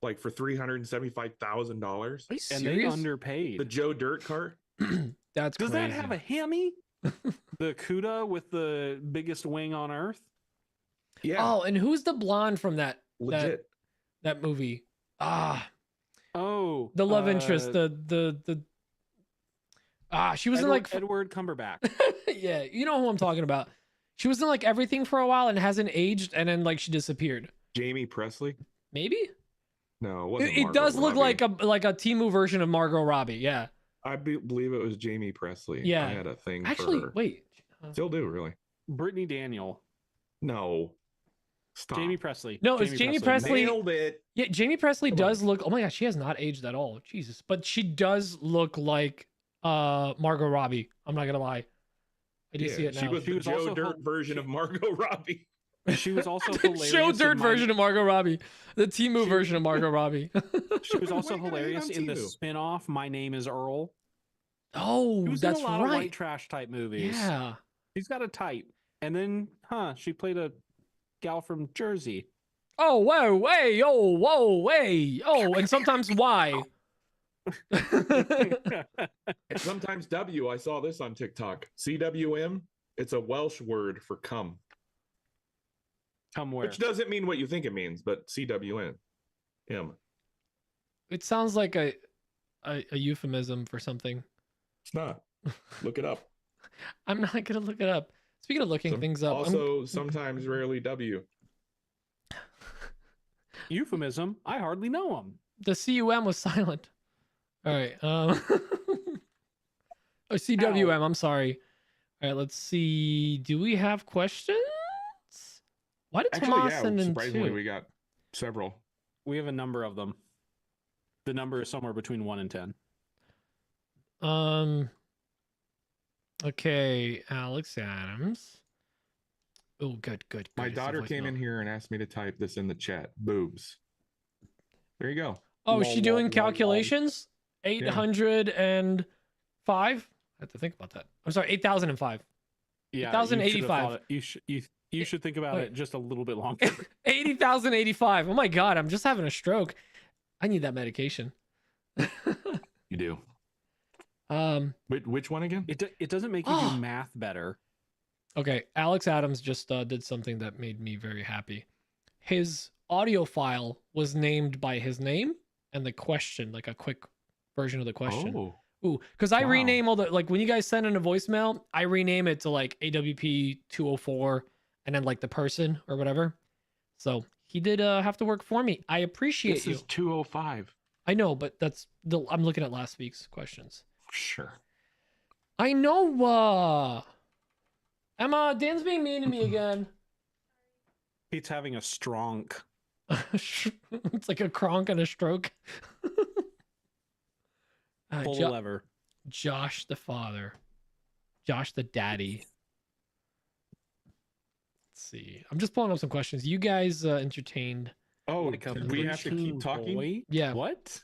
C: like for $375,000?
A: Are you
B: And
A: serious?
B: they underpaid.
C: The Joe Dirt car.
A: That's
B: Does
A: crazy.
B: that have a Hemi? The Cuda with the biggest wing on Earth?
C: Yeah,
A: Oh, and who's the blonde from that
C: legit.
A: that movie? Ah,
B: Oh,
A: the love interest. The she was in like
B: Edward Cumberbatch.
A: yeah, you know who I'm talking about. She was in like everything for a while and hasn't aged, and then like she disappeared.
C: Jamie Presley.
A: Maybe
C: No, it wasn't.
A: it
C: Margot
A: does look
C: Robbie.
A: like a Temu version of Margot Robbie. Yeah,
C: believe it was Jamie Presley.
A: Yeah.
C: I had a thing
A: actually,
C: for her.
A: wait.
C: Still do, really.
B: Brittany Daniel.
C: No. Stop.
B: Jamie Presley.
A: No, it's Jamie Presley.
C: Nailed it.
A: Yeah, Jamie Presley
C: Come
A: does look. Oh my gosh, she has not aged at all. Jesus, but she does look like Margot Robbie. I'm not gonna lie. I do see it now.
C: She was
B: She
C: the
B: was
C: Joe
B: also
C: Dirt version of Margot Robbie.
B: She was also
A: The
B: hilarious.
A: Joe
B: in
A: Dirt
B: My-
A: version of Margot Robbie, the Temu version of Margot Robbie.
B: She was
C: Why
B: also
C: you gotta hate
B: hilarious
C: on
B: in the
C: Temu?
B: spin-off My Name is Earl.
A: Oh,
B: She was
A: that's
B: in a lot of white
A: right.
B: trash type movies.
A: Yeah.
B: She's got a type. And then, she played a gal from Jersey.
A: Oh, whoa, way, oh, whoa, way, oh, and sometimes why?
C: And sometimes W. I saw this on TikTok. CWM. It's a Welsh word for come,
B: Come where?
C: which doesn't mean what you think it means, but CWN. M.
A: It sounds like a euphemism for something.
C: It's not. Look it up.
A: I'm not gonna look it up. Speaking of looking things up,
C: Also, sometimes, rarely W.
B: Euphemism. I hardly know him.
A: the CUM was silent. All right. Oh, CWM. I'm sorry. All right. Let's see. Do we have questions? Why did
C: Actually,
A: Tomas
C: yeah.
A: send in
C: Surprisingly,
A: two?
C: we got several.
B: We have a number of them. The number is somewhere between 1 and 10.
A: Okay, Alex Adams. Oh, good.
C: My
A: It's the
C: daughter came
A: voicemail.
C: in here and asked me to type this in the chat. Boobs. There you go.
A: Oh, is
B: Lol,
A: she
B: lol,
A: doing
B: lol, lol.
A: calculations? 805. I have to think about that. I'm sorry, 8005.
B: Yeah,
A: 8,085.
B: You should think about
A: Wait.
B: it just a little bit longer.
A: 80,085. Oh my god, I'm just having a stroke. I need that medication.
C: You do. Which one again?
B: It doesn't make you do math better.
A: Okay, Alex Adams just did something that made me very happy. His audio file was named by his name and the question, like a quick version of the question.
C: Oh,
A: Ooh, because I
C: wow.
A: rename all the, like when you guys send in a voicemail, I rename it to like AWP 204 and then like the person or whatever. So he did have to work for me. I appreciate
C: this
A: you.
C: is 205.
A: I know, but I'm looking at last week's questions.
C: Sure.
A: I know. Emma, Dan's being mean to me again.
B: Pete's having a stronk.
A: It's like a cronk and a stroke.
B: Pull the lever.
A: Josh the father. Josh the daddy. Let's see. I'm just pulling up some questions. You guys entertained.
C: Oh,
B: Like a
C: we have to keep
B: preteen
C: talking.
B: boy?
A: Yeah.
B: What?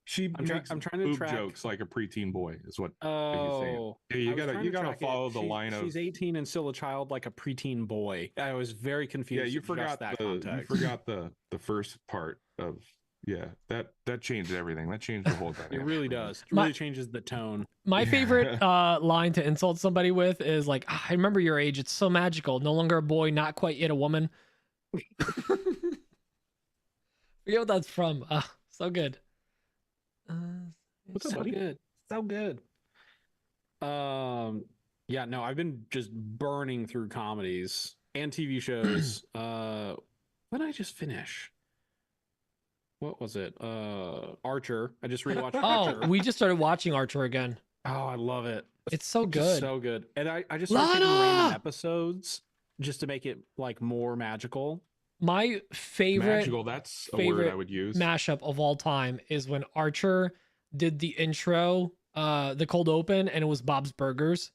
C: She
B: I'm
C: makes
B: trying to
C: boob
B: track.
C: jokes like a preteen boy. Is what.
B: Oh,
C: Yeah, you
B: I was
C: gotta
B: trying to track it.
C: follow the line of.
B: She's 18 and still a child, like a preteen boy. I was very confused.
C: Yeah, you
B: at
C: forgot
B: just that
C: the
B: context.
C: you forgot the first part of. Yeah, that changed everything. That changed the whole dynamic.
B: It really
C: for me.
B: does. It
A: My-
B: really changes the tone.
A: My
C: Yeah.
A: favorite line to insult somebody with is like, I remember your age. It's so magical. No longer a boy, not quite yet a woman. Forget what that's from. So good.
B: What's up, buddy? Good. So good. Yeah, no, I've been just burning through comedies and TV shows. What did I just finish? What was it? Archer. I just rewatched Archer.
A: Oh, we just started watching Archer again.
B: Oh, I love it.
A: It's so
B: Just
A: good.
B: so good. And I just started taking
A: Lana!
B: random episodes just to make it like more magical.
A: My favorite
C: Magical. That's a word
A: favorite
C: I would use.
A: mashup of all time is when Archer did the intro, the cold open, and it was Bob's Burgers.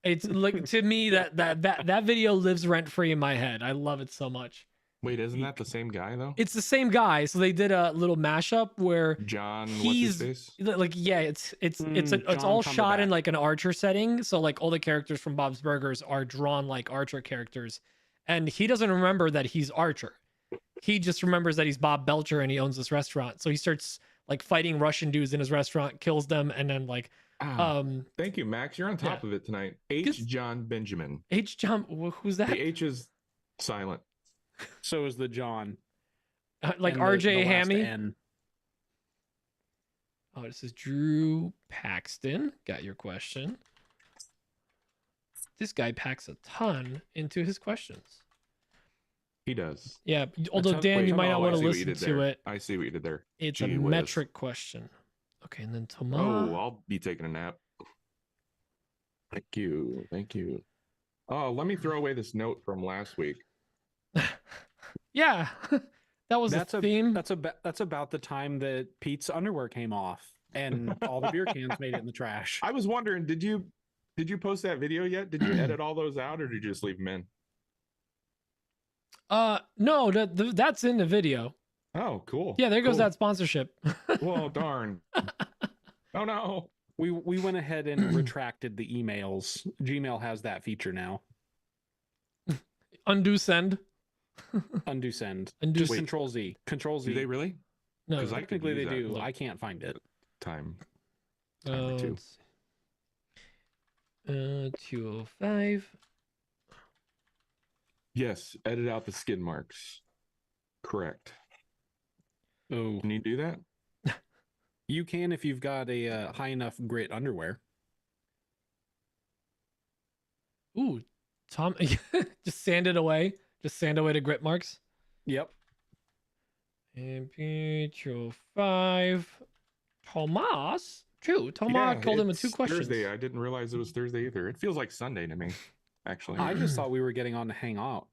A: It's like, to me, that video lives rent free in my head. I love it so much.
C: Wait, isn't that the same guy though?
A: It's the same guy, so they did a little mashup where
C: John.
A: he's
C: What's his face?
A: like, yeah, it's
B: John
A: all shot in
B: Cumberbatch.
A: like an Archer setting. So like all the characters from Bob's Burgers are drawn like Archer characters, and he doesn't remember that he's Archer. He just remembers that he's Bob Belcher and he owns this restaurant. So he starts like fighting Russian dudes in his restaurant, kills them, and then like
C: Thank you, Max. You're on top of it tonight. H. John Benjamin.
A: H. John, who's that?
C: The H is silent.
B: So is the John.
A: Like
B: and the
A: RJ
B: last
A: Hammy.
B: N.
A: Oh, this is Drew Paxton. Got your question. This guy packs a ton into his questions.
C: He does.
A: Yeah, although
B: tough-
A: Dan,
B: wait,
A: you might
C: Oh,
A: not
C: I
A: want to
C: see what you
A: listen
C: did
A: to
C: there.
A: it.
C: I see what you did there.
A: It's
C: Gee
A: a
C: whiz.
A: metric question. Okay, and then
C: Oh,
A: Tomas.
C: I'll be taking a nap. Thank you. Thank you. Oh, let me throw away this note from last week.
A: Yeah, that was
B: That's
A: a theme.
B: That's about the time that Pete's underwear came off and all the beer cans made it in the trash.
C: I was wondering, did you post that video yet? Did you edit all those out, or did you just leave them in?
A: No, that's in the video.
C: Oh, cool.
A: Yeah, there goes
C: Cool.
A: that sponsorship.
C: Well, darn. Oh no.
B: We went ahead and retracted the emails. Gmail has that feature now.
A: Undo send.
B: Undo send.
A: Undo
B: Just
A: send.
B: Control Z. Control Z.
C: Do they really?
A: No,
C: 'Cause I could
B: Technically they
C: use that.
B: do.
A: Look.
B: I can't find it.
C: Time. Timer two.
A: let's see. 205.
C: Yes, edit out the skid marks. Correct.
B: Oh,
C: Can you do that?
B: you can if you've got a high enough grit underwear.
A: Ooh, Tom, just sand it away. Just sand away the grit marks.
B: Yep.
A: MP205. Tomas? True. Tomas called him with two
C: it's
A: questions.
C: Thursday. I didn't realize it was Thursday either. It feels like Sunday to me. actually.
B: I just thought we were getting on to hang out.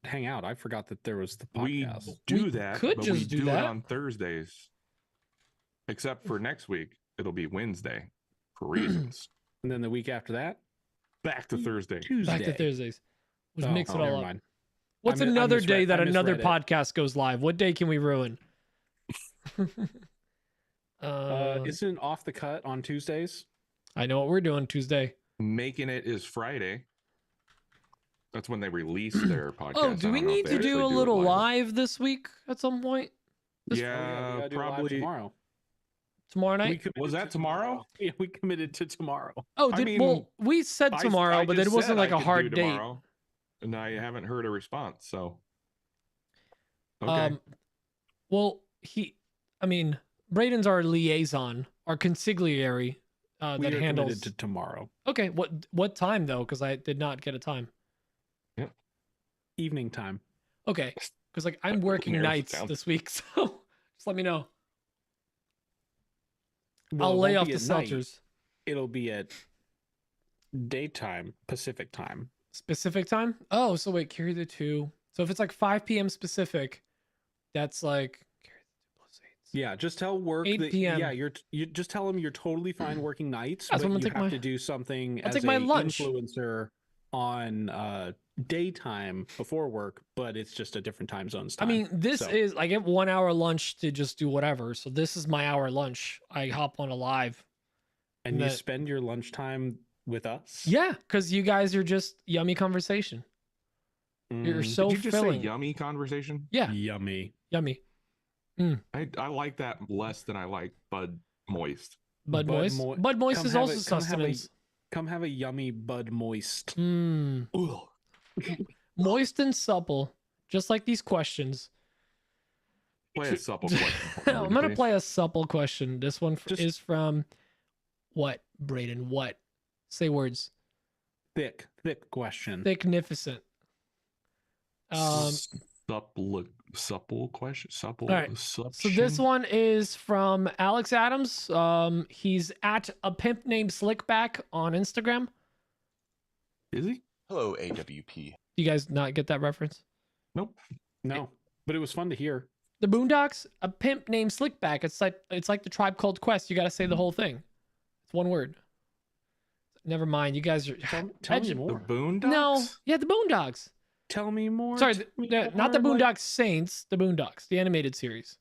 B: I forgot that there was the
C: We
B: podcast.
C: do
A: We
C: that,
A: could
C: but we
A: just do
C: do
A: that.
C: it on Thursdays. Except for next week, it'll be Wednesday for reasons.
B: And then the week after that,
C: Back to Thursday.
B: Tuesday.
A: Back to Thursdays. Let's
B: Oh,
A: mix it all
B: never
A: up.
B: mind.
A: What's
B: I
A: another
B: misread-
A: day that
B: I
A: another
B: misread it.
A: podcast goes live? What day can we ruin?
B: Isn't Off the Cut on Tuesdays?
A: I know what we're doing Tuesday.
C: Making It is Friday. That's when they release their podcast.
A: Oh, do
C: I
A: we
C: don't know if
A: need
C: they
A: to do
C: actually
A: a
C: it
A: little live this week at some point?
B: Oh,
C: Yeah,
B: we gotta do it live
C: probably.
B: tomorrow.
A: Tomorrow night?
B: We committed
C: Was that
B: to
C: tomorrow?
B: Yeah, we committed to tomorrow.
A: Oh,
C: I
A: did
C: mean,
A: well we said tomorrow, but it
C: just
A: wasn't
C: said
A: like
C: I
A: a
C: could
A: hard
C: do
A: date.
C: tomorrow, and I haven't heard a response. So, okay,
A: Well, Braden's our liaison, our consigliere
B: We
A: that
B: are
A: handles.
B: committed to tomorrow.
A: Okay, what time though? Because I did not get a time.
B: Evening time.
A: Okay, because like I'm working
C: Narrows it
A: nights
C: down.
A: this week, so just let me know.
B: Well,
A: I'll
B: it
A: lay
B: won't
A: off
B: be
A: the
B: at night.
A: seltzers.
B: It'll be at daytime, Pacific time.
A: Specific time? Oh, so wait, carry the 2. So if it's like 5 p.m. specific, that's like carry the 2 plus 8.
B: Yeah, just tell work
A: 8
B: that
A: p.m..
B: yeah, you just tell them you're totally fine working nights,
A: That's
B: but
A: when I'll
B: you
A: take
B: have
A: my-
B: to do something
A: I'll
B: as
A: take my
B: a
A: lunch.
B: influencer on daytime before work, but it's just a different time zones
A: I
B: time.
A: mean, this
B: So-
A: is I get 1 hour lunch to just do whatever. So this is my hour lunch. I hop on a live.
B: and you
A: that-
B: spend your lunchtime with us.
A: Yeah, because you guys are just yummy conversation. You're
B: Mm,
A: so
C: did you just
A: filling.
C: say yummy conversation?
A: Yeah,
B: yummy.
A: yummy.
C: I like that less than I like Bud Moist.
A: Bud
B: Bud
A: Moist.
B: Mo-
A: Bud Moist
B: come
A: is
B: have
A: also
B: a- come have a-
A: sustenance.
B: Come have a yummy Bud Moist.
A: Mm. Moist and supple, just like these questions.
C: Play a supple question. for me,
A: I'm gonna
C: please.
A: play a supple question. This one
B: Just-
A: is from what, Braden? What? Say words.
B: Thick question.
A: Thicknificent.
C: Supple question. Supple.
A: All right. So this one is from Alex Adams. He's at a pimp named Slickback on Instagram.
C: Is he?
E: Hello, AWP.
A: You guys not get that reference?
C: Nope.
B: No, but it was fun to hear.
A: The Boondocks, a pimp named Slickback. It's like the Tribe Called Quest. You got to say the whole thing. It's one word. Never mind. You guys are
B: Tell me
C: The
B: more.
C: Boondocks?
A: no. Yeah, the Boondocks.
B: Tell me more.
A: Sorry,
B: tell me
A: not the
B: more,
A: Boondock
B: like,
A: Saints. The Boondocks, the animated series.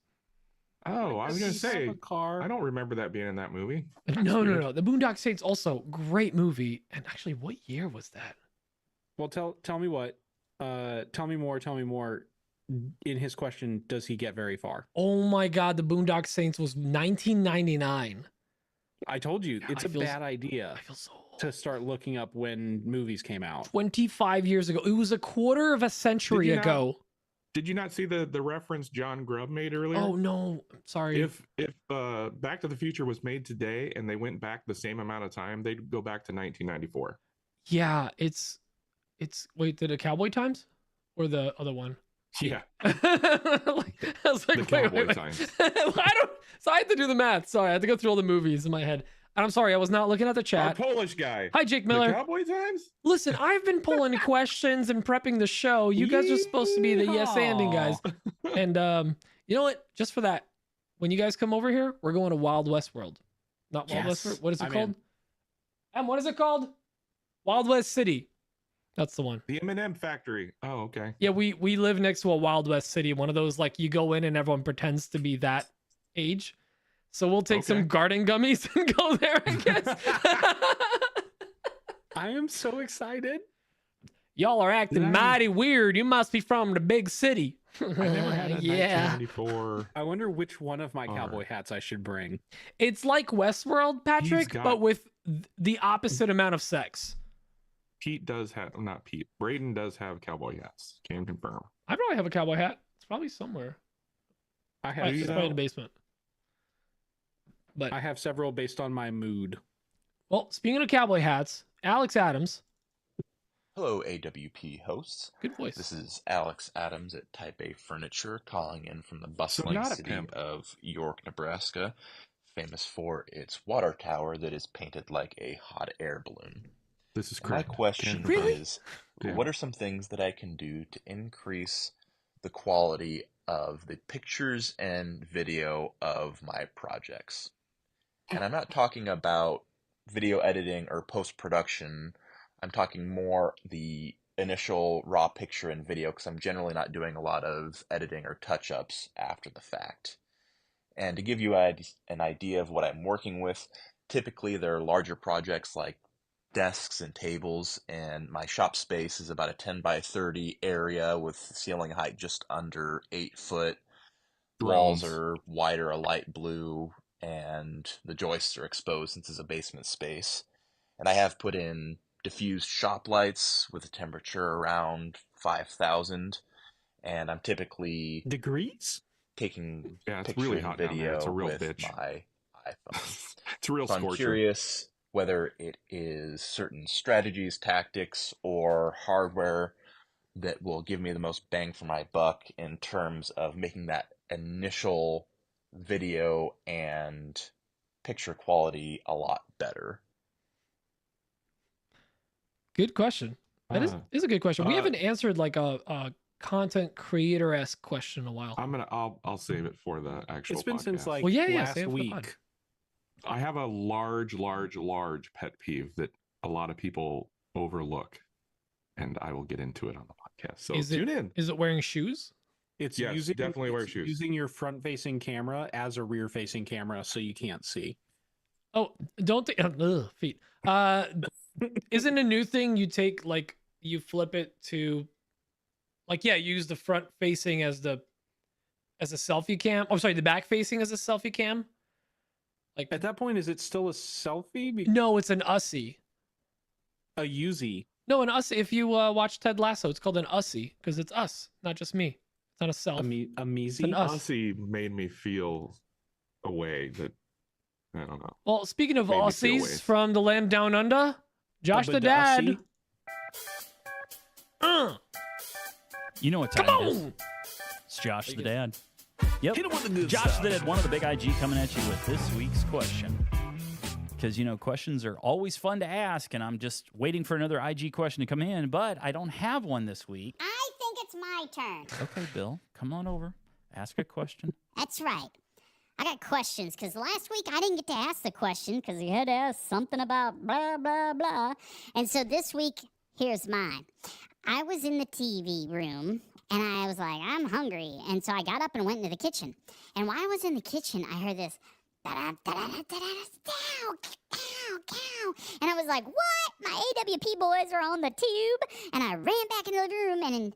C: Oh, I was gonna
B: you have
C: say
B: a car.
C: I don't remember that being in that movie.
A: No,
C: weird.
A: no. The Boondock Saints also great movie. And actually, what year was that?
B: Well, tell me what. Tell me more. Tell me more. In his question, does he get very far?
A: Oh my God, the Boondock Saints was 1999.
B: I told you,
A: God,
B: it's
A: I
B: a
A: feel-
B: bad idea
A: I feel so old.
B: to start looking up when movies came out.
A: 25 years ago. It was a quarter of a century
C: you not-
A: ago.
C: Did you not see the reference John Grubb made earlier?
A: Oh no, I'm sorry.
C: If Back to the Future was made today and they went back the same amount of time, they'd go back to 1994.
A: Yeah, it's wait, did it Cowboy Times or the other one?
C: Yeah.
A: I was like,
C: The
A: wait,
C: Cowboy
A: wait.
C: Times.
A: So I had to do the math. Sorry, I had to go through all the movies in my head. And I'm sorry, I was not looking at the
C: Our
A: chat.
C: Polish guy.
A: Hi, Jake
C: The
A: Miller.
C: Cowboy Times?
A: Listen, I've been pulling questions and prepping the show. You guys are supposed to be the yes anding guys. And you know what? Just for that, when you guys come over here, we're going to Wild West World. Not Wild West
B: Yes,
A: World. What is it
B: I'm
A: called? What is it called? Wild West City. That's the one.
C: The M&M factory. Oh, okay.
A: Yeah, we live next to a Wild West City, one of those like you go in and everyone pretends to be that age. So we'll take some
C: Okay.
A: garden gummies and go there, I guess.
B: I am so excited.
A: Y'all are acting
C: Did I-
A: mighty weird. You must be from the big city.
C: I never had a
A: yeah.
C: 1994.
B: I wonder which one of my
C: All
B: cowboy
C: right.
B: hats I should bring.
A: It's like Westworld, Patrick,
C: got-
A: but with the opposite amount of sex.
C: Pete does have, not Pete, Braden does have cowboy hats. Can confirm.
A: I probably have a cowboy hat. It's probably somewhere.
B: I
A: Right,
B: have
A: it's probably in the basement. But
B: I have several based on my mood.
A: well, speaking of cowboy hats, Alex Adams,
E: Hello, AWP hosts.
A: good voice.
E: This is Alex Adams at Type A Furniture calling in from the bustling
C: not a
E: city
C: pimp.
E: of York, Nebraska, famous for its water tower that is painted like a hot air balloon.
C: This is
E: And my
C: correct.
E: question
C: Can't confirm.
E: is,
C: Yeah.
E: what are some things that I can do to increase the quality of the pictures and video of my projects? And I'm not talking about video editing or post-production. I'm talking more the initial raw picture and video because I'm generally not doing a lot of editing or touch-ups after the fact. And to give you an idea of what I'm working with, typically there are larger projects like desks and tables, and my shop space is about a 10 by 30 area with ceiling height just under 8 foot. Walls
C: Drones.
E: are wider, a light blue, and the joists are exposed since it's a basement space. And I have put in diffused shop lights with a temperature around 5,000, and I'm typically
B: Degrees?
E: taking
C: Yeah, it's
E: picture
C: really
E: and
C: hot down there.
E: video
C: It's a real
E: with
C: bitch.
E: my iPhone.
C: It's a real
E: So I'm
C: scorcher.
E: curious whether it is certain strategies, tactics, or hardware that will give me the most bang for my buck in terms of making that initial video and picture quality a lot better.
A: Good question. That is a good question. We
C: uh,
A: haven't answered like a content creator-esque question in a while.
C: I'll save it for the actual
B: It's been since
C: podcast.
B: like
A: Well, yeah,
B: last
A: save it for the pod.
B: week.
C: I have a large pet peeve that a lot of people overlook, and I will get into it on the podcast. So tune in.
A: Is it wearing shoes?
B: It's
C: Yes, definitely wear
B: it's
C: shoes.
B: using your front-facing camera as a rear-facing camera, so you can't see.
A: Oh, don't feet. Isn't a new thing you take like you flip it to like you use the front facing as a selfie cam. Oh, sorry, the back facing as a selfie cam. Like
B: At that point, is it still a selfie?
A: no, it's an USSI.
B: A Uzi.
A: No, an USSI. If you watch Ted Lasso, it's called an USSI because it's us, not just me. It's not a self.
B: A
A: It's an
B: Meezy.
A: us.
C: Aussie made me feel a way that I don't know.
A: Well, speaking of
C: Made me feel
A: Aussies
C: ways.
A: from the land down under, Josh the dad.
F: You know what
A: Come
F: time it is.
A: on.
F: It's Josh the Dad. Yep.
B: Hit him with the good
F: Josh
B: stuff.
F: the Dad, one of the big IG coming at you with this week's question. Because, questions are always fun to ask, and I'm just waiting for another IG question to come in, but I don't have one this week.
G: I think it's my turn.
F: Okay, Bill, come on over. Ask a question.
G: That's right. I got questions because last week I didn't get to ask the question because you had to ask something about blah, blah, blah. And so this week, here's mine. I was in the TV room and I was like, I'm hungry. And so I got up and went into the kitchen. And while I was in the kitchen, I heard this and I was like, what? My AWP boys are on the tube. And I ran back into the room and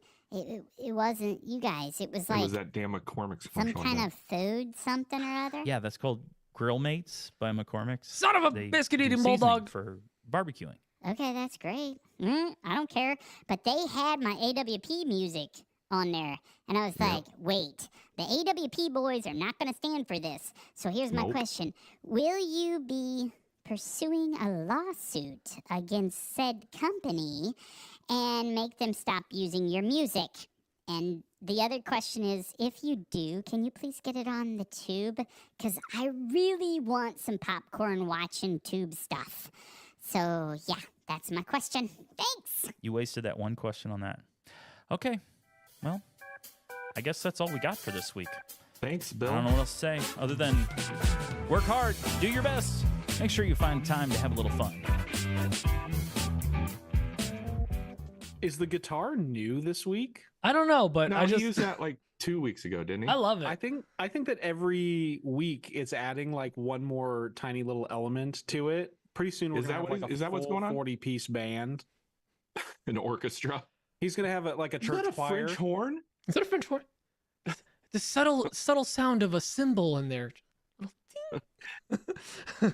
G: it wasn't you guys. It was
C: It
G: like
C: was that damn McCormick's
G: some
C: commercial
G: kind
C: again.
G: of food, something or other.
F: Yeah, that's called Grill Mates by McCormick's.
A: Son of a
F: They
A: biscuit-eating
F: do seasoning
A: bulldog.
F: for barbecuing.
G: Okay, that's great. I don't care. But they had my AWP music on there. And I was
C: Yeah.
G: like, wait, the AWP boys are not going to stand for this. So here's my
C: Nope.
G: question. Will you be pursuing a lawsuit against said company and make them stop using your music? And the other question is, if you do, can you please get it on the tube? Because I really want some popcorn watching tube stuff. So, yeah, that's my question. Thanks.
F: You wasted that one question on that. Okay, well, I guess that's all we got for this week.
C: Thanks,
F: I
C: Bill.
F: don't know what else to say other than work hard, do your best, make sure you find time to have a little fun.
B: Is the guitar new this week?
A: I don't know, but
C: No,
A: I
C: he
A: just
C: used that like 2 weeks ago, didn't he?
A: I love it.
B: I think that every week it's adding like one more tiny little element to it. Pretty soon we're
C: Is
B: gonna
C: that
B: have
C: what
B: like
C: is that what's going on?
B: 40-piece band.
C: An orchestra.
B: He's gonna have like a
C: Is
B: church
C: that a
B: choir.
C: French horn?
A: Is that a French horn? The subtle sound of a cymbal in there. Little ting.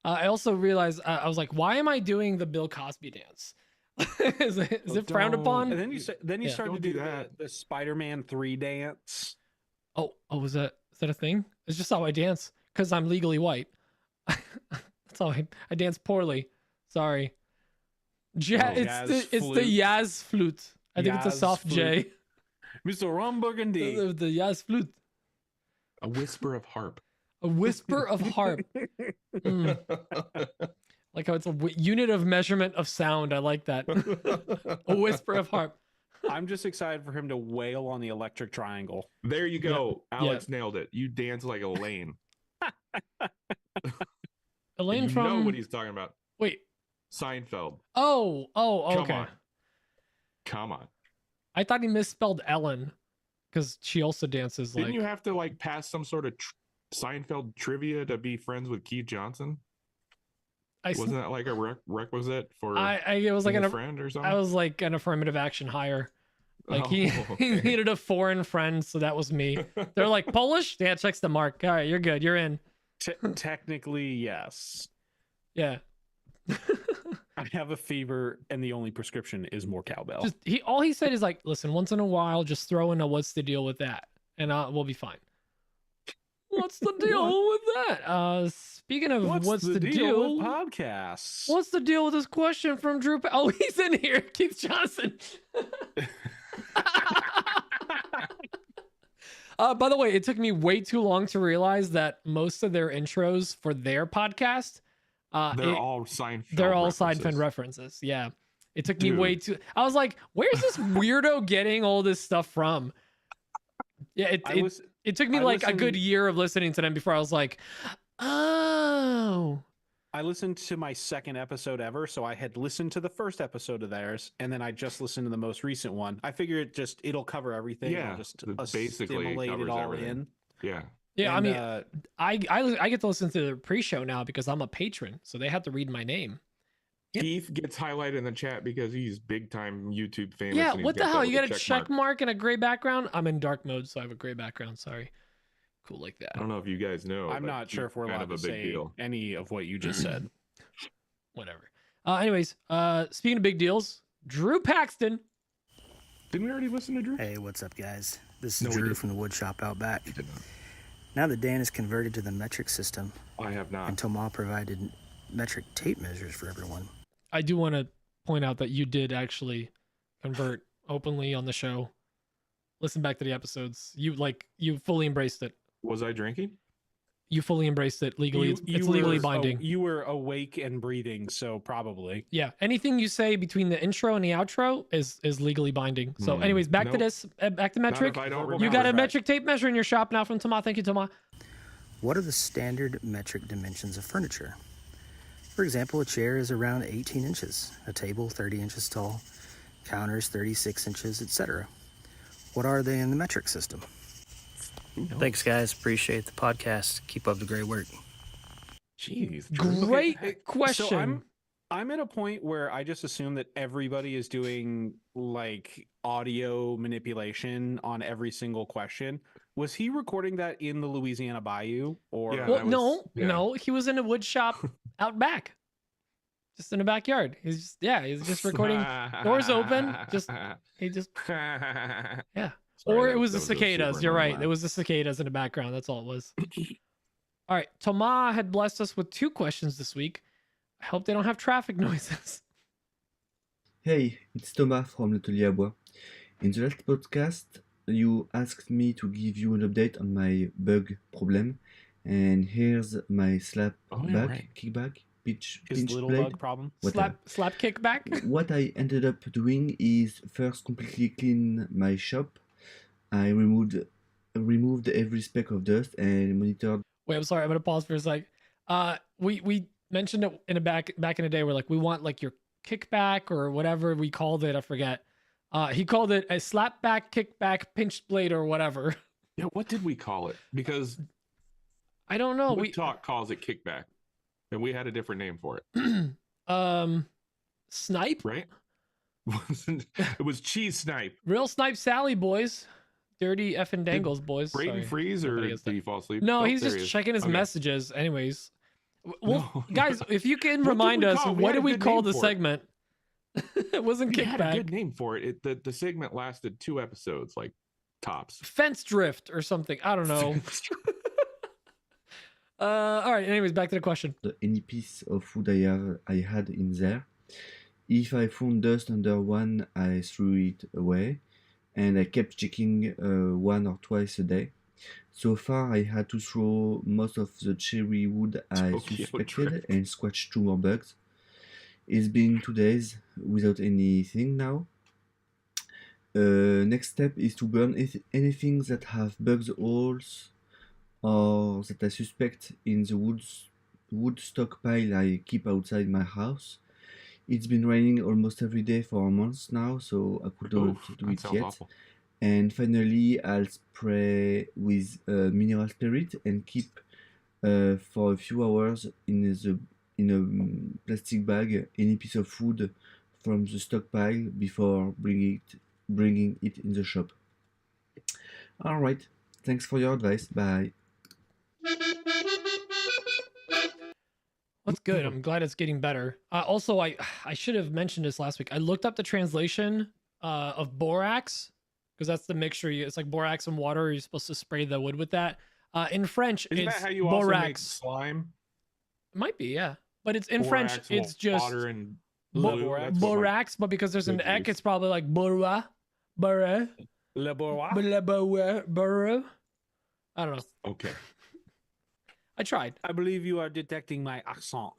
A: I also realized I was like, why am I doing the Bill Cosby dance? is it frowned
C: don't.
A: upon?
B: And then you
A: Yeah.
B: started to
C: Don't do
B: do
C: that.
B: the Spider-Man 3 dance.
A: Oh, is that a thing? It's just how I dance because I'm legally white. That's how I dance poorly. Sorry.
B: Jazz
A: It's the Yaz flute. I think it's a
B: Yaz
A: soft J.
B: flute. Mr. Ron Burgundy.
A: The Yaz flute.
C: A whisper of harp.
A: A whisper of harp. Mm. Like how it's a unit of measurement of sound. I like that. A whisper of harp.
B: I'm just excited for him to wail on the electric triangle.
C: There you go.
A: Yeah.
C: Alex nailed it. You dance like Elaine.
A: Elaine
C: you
A: from
C: know what he's talking about.
A: wait.
C: Seinfeld.
A: Oh, okay.
C: Come on.
A: I thought he misspelled Ellen because she also dances
C: Didn't
A: like.
C: you have to like pass some sort of Seinfeld trivia to be friends with Keith Johnson? Wasn't that like a requisite for
A: it was like
C: being a friend or something?
A: I was like an affirmative action hire. Like he
C: okay.
A: needed a foreign friend, so that was me. They're like Polish? Yeah, checks the mark. All right, you're good. You're in.
B: Technically, yes.
A: Yeah.
B: I have a fever, and the only prescription is more cowbell.
A: All he said is like, listen, once in a while, just throw in a what's the deal with that, and we'll be fine. What's the deal with that? Speaking of what's the deal
B: with podcasts?
A: What's the deal with this question from Drew? Oh, he's in here, Keith Johnson. By the way, it took me way too long to realize that most of their intros for their podcast,
C: they're all Seinfeld.
A: They're all
C: references.
A: Seinfeld references. Yeah, it took me way too. I was like, "Where's this weirdo getting all this stuff from?" Yeah, it took me like a good year of listening to them before I was like, "Oh."
B: I listened to my second episode ever, so I had listened to the first episode of theirs, and then I just listened to the most recent one. I figure it'll cover everything.
C: Yeah,
B: just
C: basically
B: assimilate
C: covers
B: it all
C: everything.
B: in.
C: Yeah.
A: Yeah,
B: And,
A: I mean, I get to listen to the pre-show now because I'm a patron, so they have to read my name.
C: Keith gets highlighted in the chat because he's big time YouTube famous.
A: Yeah,
C: and he's
A: what the
C: got
A: hell?
C: that
A: You got
C: with
A: a
C: the
A: check mark and a gray background? I'm in dark mode, so I have a gray background. Sorry. Cool like that.
C: I don't know if you guys know.
B: I'm
C: but
B: not sure if we're
C: kind
B: allowed
C: of
B: to
C: a big
B: say
C: deal.
B: any of what you just said.
A: Whatever. Anyways, speaking of big deals, Drew Paxton.
C: Didn't we already listen to Drew?
H: Hey, what's up, guys? This
C: No,
H: is
C: we
H: Drew
C: didn't.
H: from the wood shop out back.
C: He did not.
H: Now that Dan is converted to the metric system,
C: I have not.
H: and Tomas provided metric tape measures for everyone,
A: I do want to point out that you did actually convert openly on the show. Listen back to the episodes. You fully embraced it.
C: Was I drinking?
A: You fully embraced it legally. It's legally binding.
B: You were awake and breathing, so probably.
A: Yeah. Anything you say between the intro and the outro is legally binding. So, anyways, back to
C: Nope.
A: this. Back to metric.
C: Not if I don't
A: You
C: remember.
A: got a metric tape measure in your shop now from Tomas. Thank you, Tomas.
H: what are the standard metric dimensions of furniture? For example, a chair is around 18 inches, a table 30 inches tall, counters 36 inches, etc. What are they in the metric system? Thanks, guys. Appreciate the podcast. Keep up the great work.
C: Jeez.
A: Great question.
B: So I'm at a point where I just assume that everybody is doing like audio manipulation on every single question. Was he recording that in the Louisiana Bayou or?
C: Yeah.
A: Well,
C: that was-
A: no. He was in a wood shop out back, just in the backyard. He's just recording. Doors open. He just yeah.
C: Sorry,
A: Or
C: that
A: it was the
C: was a super
A: cicadas. You're
C: annoying
A: right.
C: laugh.
A: There was the cicadas in the background. That's all it was. All right. Tomas had blessed us with 2 questions this week. I hope they don't have traffic noises.
I: Hey, it's Thomas from l'Atelier à Bois. In the last podcast, you asked me to give you an update on my bug problem, and here's my slap back, kickback, pinch
B: His little
I: blade.
B: bug problem.
I: Whatever.
A: Slap kickback.
I: What I ended up doing is first completely clean my shop. I removed every speck of dust and monitored.
A: Wait, I'm sorry. I'm gonna pause for a sec. We mentioned it in back in the day. We're like, we want like your kickback or whatever we called it. I forget. He called it a slap back, kickback, pinch blade, or whatever.
C: Yeah, what did we call it? Because
A: I don't know.
C: Wood Talk calls it kickback, and we had a different name for it,
A: Snipe.
C: right? It was cheese snipe.
A: Real Snipe Sally, boys. Dirty effing dangles, boys.
C: Braden
A: Sorry.
C: freeze or
A: Nobody
C: did
A: gets that.
C: he fall asleep?
A: No,
C: Oh,
A: he's
C: there he
A: just
C: is.
A: checking his
C: Okay.
A: messages. Anyways, well,
C: No.
A: guys, if you can
C: What did
A: remind
C: we
A: us,
C: call it? We
A: what
C: had
A: did
C: a
A: we
C: good
A: call
C: name
A: the
C: for it.
A: segment? It wasn't
C: We had a
A: kickback.
C: good name for it. The segment lasted 2 episodes, like tops.
A: Fence drift or something. I don't know. All right. Anyways, back to the question.
I: Any piece of food I had in there. If I found dust under one, I threw it away, and I kept checking 1 or twice a day. So far, I had to throw most of the cherry wood I
C: Tokyo
I: suspected
C: drift.
I: and squash 2 more bugs. It's been 2 days without anything now. Next step is to burn anything that have bugs holes or that I suspect in the wood stockpile I keep outside my house. It's been raining almost every day for a month now, so I couldn't do
C: that
I: it
C: sounds
I: yet.
C: awful.
I: And finally, I'll spray with mineral spirit and keep for a few hours in a plastic bag any piece of food from the stockpile before bringing it in the shop. All right. Thanks for your advice. Bye.
A: That's good. I'm glad it's getting better. Also, I should have mentioned this last week. I looked up the translation of borax because that's the mixture. It's like borax and water. You're supposed to spray the wood with that. In French,
C: Isn't
A: it's
C: that how you also make
A: borax.
C: slime?
A: It might be, yeah. But it's in French.
C: Borax,
A: It's just
C: water and
A: bo-
C: glue. That's what my
A: borax, but because there's an
C: kids
A: ek,
C: use.
A: it's probably like bora, bora,
B: Le Bois.
A: bora. I don't know.
C: Okay.
A: I tried.
B: I believe you are detecting my accent.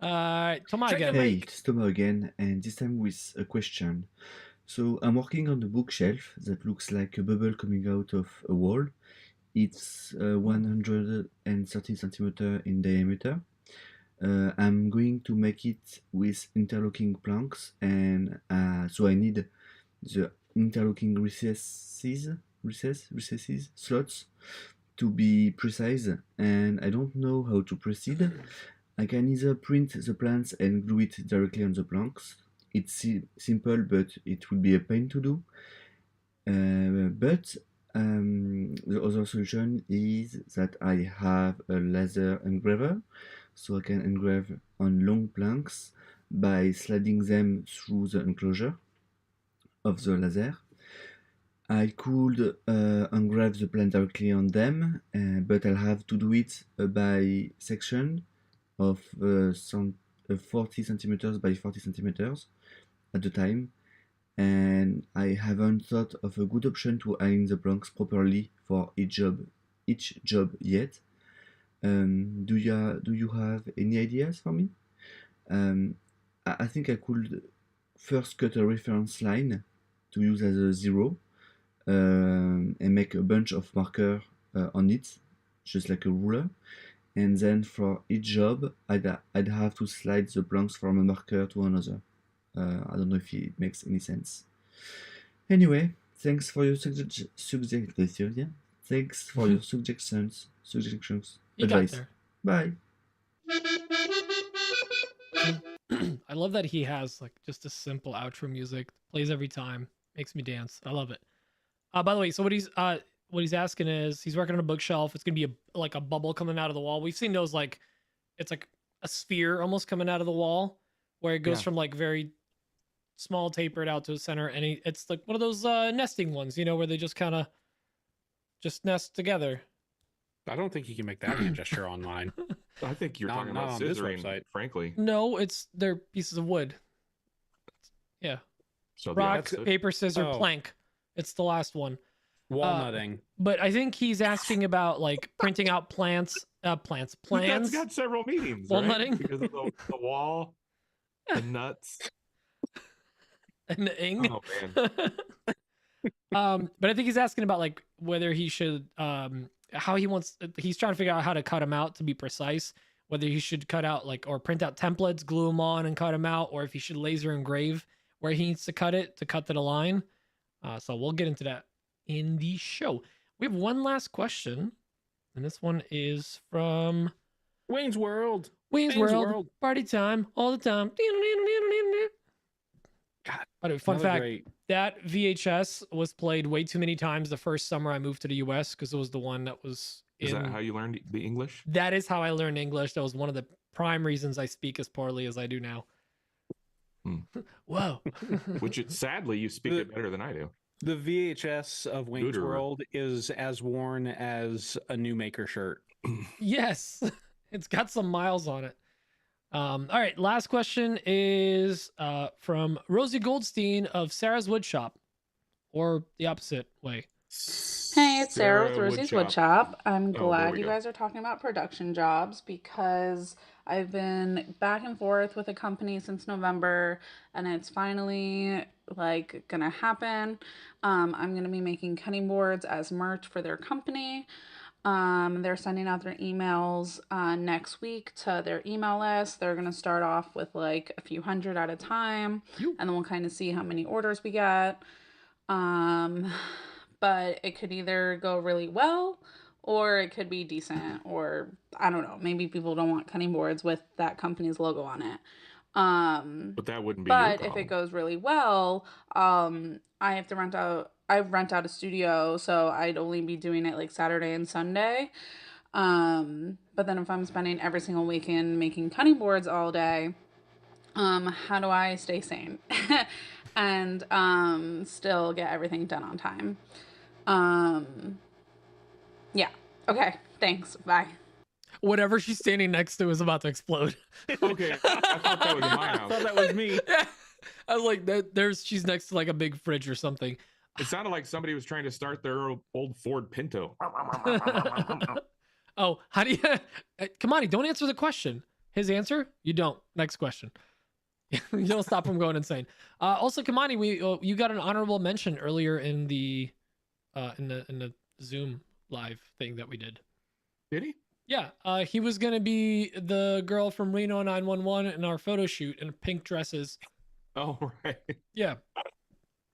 A: Thomas
B: Check
A: again.
B: it,
I: Hey, it's Thomas again, and this time with a question. So I'm working on the bookshelf that looks like a bubble coming out of a wall. It's 130 centimeter in diameter. I'm going to make it with interlocking planks, and so I need the interlocking recesses slots to be precise, and I don't know how to proceed. I can either print the plans and glue it directly on the planks. It's simple, but it will be a pain to do. But the other solution is that I have a laser engraver, so I can engrave on long planks by sliding them through the enclosure of the laser. I could engrave the plan directly on them, but I'll have to do it by section of 40 centimeters by 40 centimeters at a time, and I haven't thought of a good option to align the planks properly for each job yet. Do you have any ideas for me? I think I could first cut a reference line to use as a 0 and make a bunch of marker on it, just like a ruler. And then for each job, I'd have to slide the planks from a marker to another. I don't know if it makes any sense. Anyway, thanks for your suggestions. Thanks for your suggestions.
A: You got
I: Advice.
A: there.
I: Bye.
A: I love that he has like just a simple outro music, plays every time, makes me dance. I love it. By the way, so what he's asking is he's working on a bookshelf. It's gonna be like a bubble coming out of the wall. We've seen those like it's like a sphere almost coming out of the wall where it goes from like very small tapered out to the center, and it's like one of those nesting ones, you know, where they just kind of just nest together.
B: I don't think you can make that hand gesture online.
C: I think you're talking
B: not
C: about
B: on this
C: scissoring,
B: website.
C: frankly.
A: No, they're pieces of wood. Yeah.
C: So the
A: Rock,
C: opposite.
A: paper, scissors,
B: Oh.
A: plank. It's the last one.
B: Walnutting.
A: But I think he's asking about like printing out plans.
C: But
A: Plans.
C: that's got several meanings, right?
A: Walnutting.
C: Because of the wall, the nuts.
A: And the ing.
C: Oh man.
A: But I think he's asking about like whether he should how he's trying to figure out how to cut them out to be precise, whether he should cut out like or print out templates, glue them on and cut them out, or if he should laser engrave where he needs to cut it to cut to the line. So we'll get into that in the show. We have one last question, and this one is from
B: Wayne's World.
A: Wayne's World. Party time all the time.
B: God,
A: by the way, fun
B: another
A: fact,
B: great-
A: that VHS was played way too many times the first summer I moved to the US because it was the one that was
C: Is
A: in...
C: that how you learned the English?
A: That is how I learned English. That was one of the prime reasons I speak as poorly as I do now. Whoa.
C: Which sadly you speak it better than I do.
B: The VHS of Wayne's
C: Gooder.
B: World is as worn as a new Maker shirt.
A: Yes. It's got some miles on it. All right. Last question is from Rosie Goldstein of Sarah's Wood Shop, or the opposite way.
J: Hey, it's Sarah with Rosie's
C: Woodchop.
J: Woodshop. I'm
C: Oh, there
J: glad
C: we
J: you
C: go.
J: guys are talking about production jobs because I've been back and forth with a company since November and it's finally like gonna happen. I'm gonna be making cutting boards as merch for their company. They're sending out their emails next week to their email list. They're gonna start off with like a few hundred at a time, and then we'll kind of see how many orders we get. But it could either go really well or it could be decent, or I don't know, maybe people don't want cutting boards with that company's logo on it.
C: But that wouldn't be your
J: But if
C: problem.
J: it goes really well, I have to rent out a studio, so I'd only be doing it like Saturday and Sunday. But then if I'm spending every single weekend making cutting boards all day, how do I stay sane and still get everything done on time? Yeah. Okay. Thanks. Bye.
A: Whatever she's standing next to is about to explode.
C: Okay, I thought that was my
B: I
C: house.
B: thought that was me.
A: Yeah. I was like, she's next to like a big fridge or something.
C: It sounded like somebody was trying to start their old Ford Pinto.
A: Oh, how do you? Kamani, don't answer the question. His answer, you don't. Next question. You don't stop him going insane. Also, Kamani, you got an honorable mention earlier in the Zoom live thing that we did.
C: Did he?
A: Yeah, he was gonna be the girl from Reno 911 in our photo shoot in pink dresses.
C: Oh, right.
A: Yeah.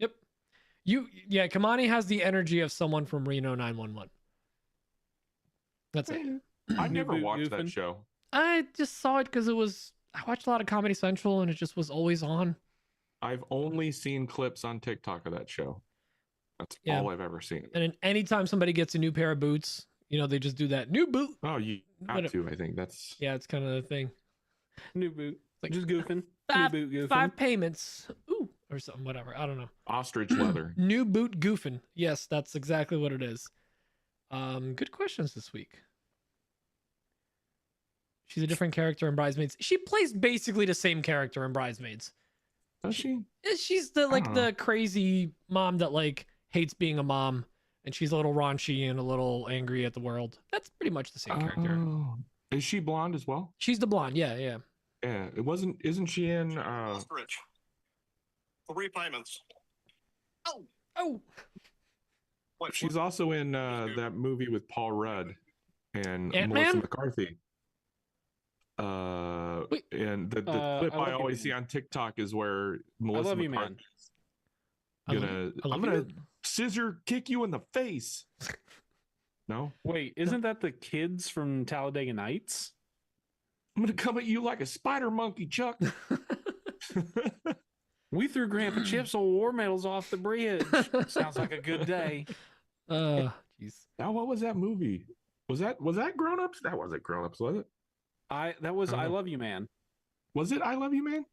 A: Yep. Kamani has the energy of someone from Reno 911. That's it.
C: I never
B: Boot
C: watched that
B: goofing.
C: show.
A: I just saw it because I watched a lot of Comedy Central and it just was always on.
C: I've only seen clips on TikTok of that show. That's
A: Yeah.
C: all I've ever seen.
A: And then anytime somebody gets a new pair of boots, they just do that new boot.
C: Oh, you
A: But
C: have to. I think that's.
A: Yeah, it's kind of the thing.
B: New boot.
A: Like
B: Just goofing.
A: Five,
B: New boot goofing.
A: 5 payments. Ooh, or something, whatever. I don't know.
C: Ostrich leather.
A: New boot goofing. Yes, that's exactly what it is. Good questions this week. She's a different character in Bridesmaids. She plays basically the same character in Bridesmaids.
C: Does she?
A: She's the
C: don't know.
A: the crazy mom that like hates being a mom, and she's a little raunchy and a little angry at the world. That's pretty much the same character.
C: Oh. Is she blonde as well?
A: She's the blonde. Yeah.
C: Yeah. It wasn't. Isn't she in?
K: Ostrich. 3 payments.
A: Oh.
K: What?
C: She's also in that movie with Paul Rudd and
A: Ant-Man?
C: Melissa McCarthy.
A: Wait.
C: And the clip
B: I Love
C: I
B: You,
C: always
B: Man.
C: see on TikTok is where Melissa
B: Love You,
C: McCarthy
B: Man.
A: I love
C: I'm gonna
A: you.
C: scissor kick you in the face. No,
B: Wait, isn't that the kids from Talladega Nights?
C: I'm gonna come at you like a spider monkey, Chuck.
B: We threw Grandpa Chip's old war medals off the bridge. Sounds like a good day.
A: Jeez.
C: Now, what was that movie? Was that Grown Ups? That wasn't Grown Ups, was it?
B: That was I
C: Uh-huh.
B: Love You, Man.
C: Was it I Love You, Man?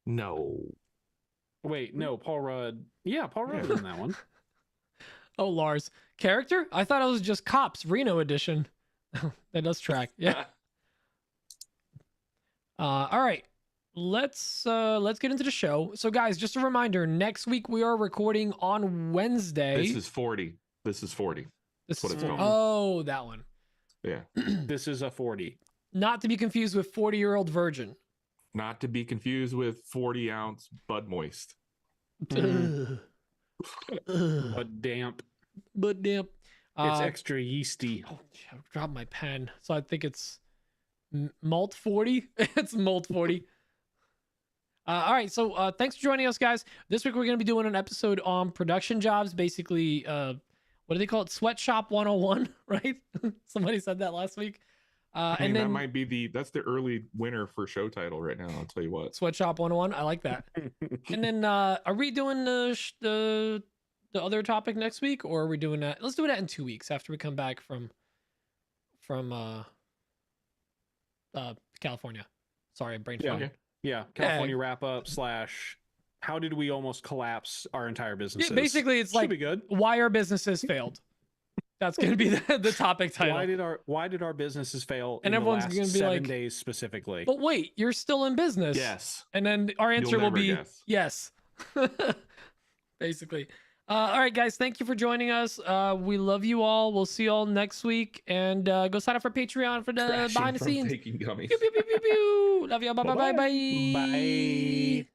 C: No.
B: Wait, no, Paul Rudd. Yeah, Paul Rudd
C: Yeah.
B: was in that one.
A: Oh, Lars. Character? I thought it was just Cops, Reno edition. That does track. Yeah. All right. Let's get into the show. So guys, just a reminder, next week we are recording on Wednesday.
C: This is 40. This is 40.
A: This
C: what
A: is
C: it's
A: for-
C: called.
A: Oh, that one.
C: Yeah.
B: This is a 40.
A: Not to be confused with 40-year-old virgin.
C: Not to be confused with 40-ounce Bud Moist.
A: Ugh.
B: But damp.
A: But damn.
B: It's extra yeasty.
A: Oh, I dropped my pen. So I think it's Malt 40. It's Malt 40. All right. So thanks for joining us, guys. This week we're going to be doing an episode on production jobs. Basically, what do they call it? Sweatshop 101, right? Somebody said that last week.
C: I mean,
A: And
C: that
A: then
C: might be that's the early winner for show title right now. I'll tell you what.
A: Sweatshop 101. I like that. And then are we doing the other topic next week, or are we doing that? Let's do that in 2 weeks after we come back from California. Sorry, brain fog.
C: Okay.
B: Yeah, California wrap up / how did we almost collapse our entire businesses?
A: Yeah, basically, it's
B: Should
A: like
B: be good.
A: why our businesses failed. That's going to be the topic title.
B: Why did our businesses fail?
A: And
B: in
A: everyone's
B: the last
A: gonna be
B: 7
A: like-
B: days specifically.
A: But wait, you're still in business.
C: Yes.
A: And then our answer will
C: never
A: be
C: guess.
A: yes. Basically. All right, guys. Thank you for joining us. We love you all. We'll see you all next week. And go sign up for Patreon for the
C: Crashing
A: behind the
C: from
A: scenes.
C: taking gummies.
A: Pew, pew, pew, pew, pew. Love you all. Bye, bye, bye, bye.
B: Bye.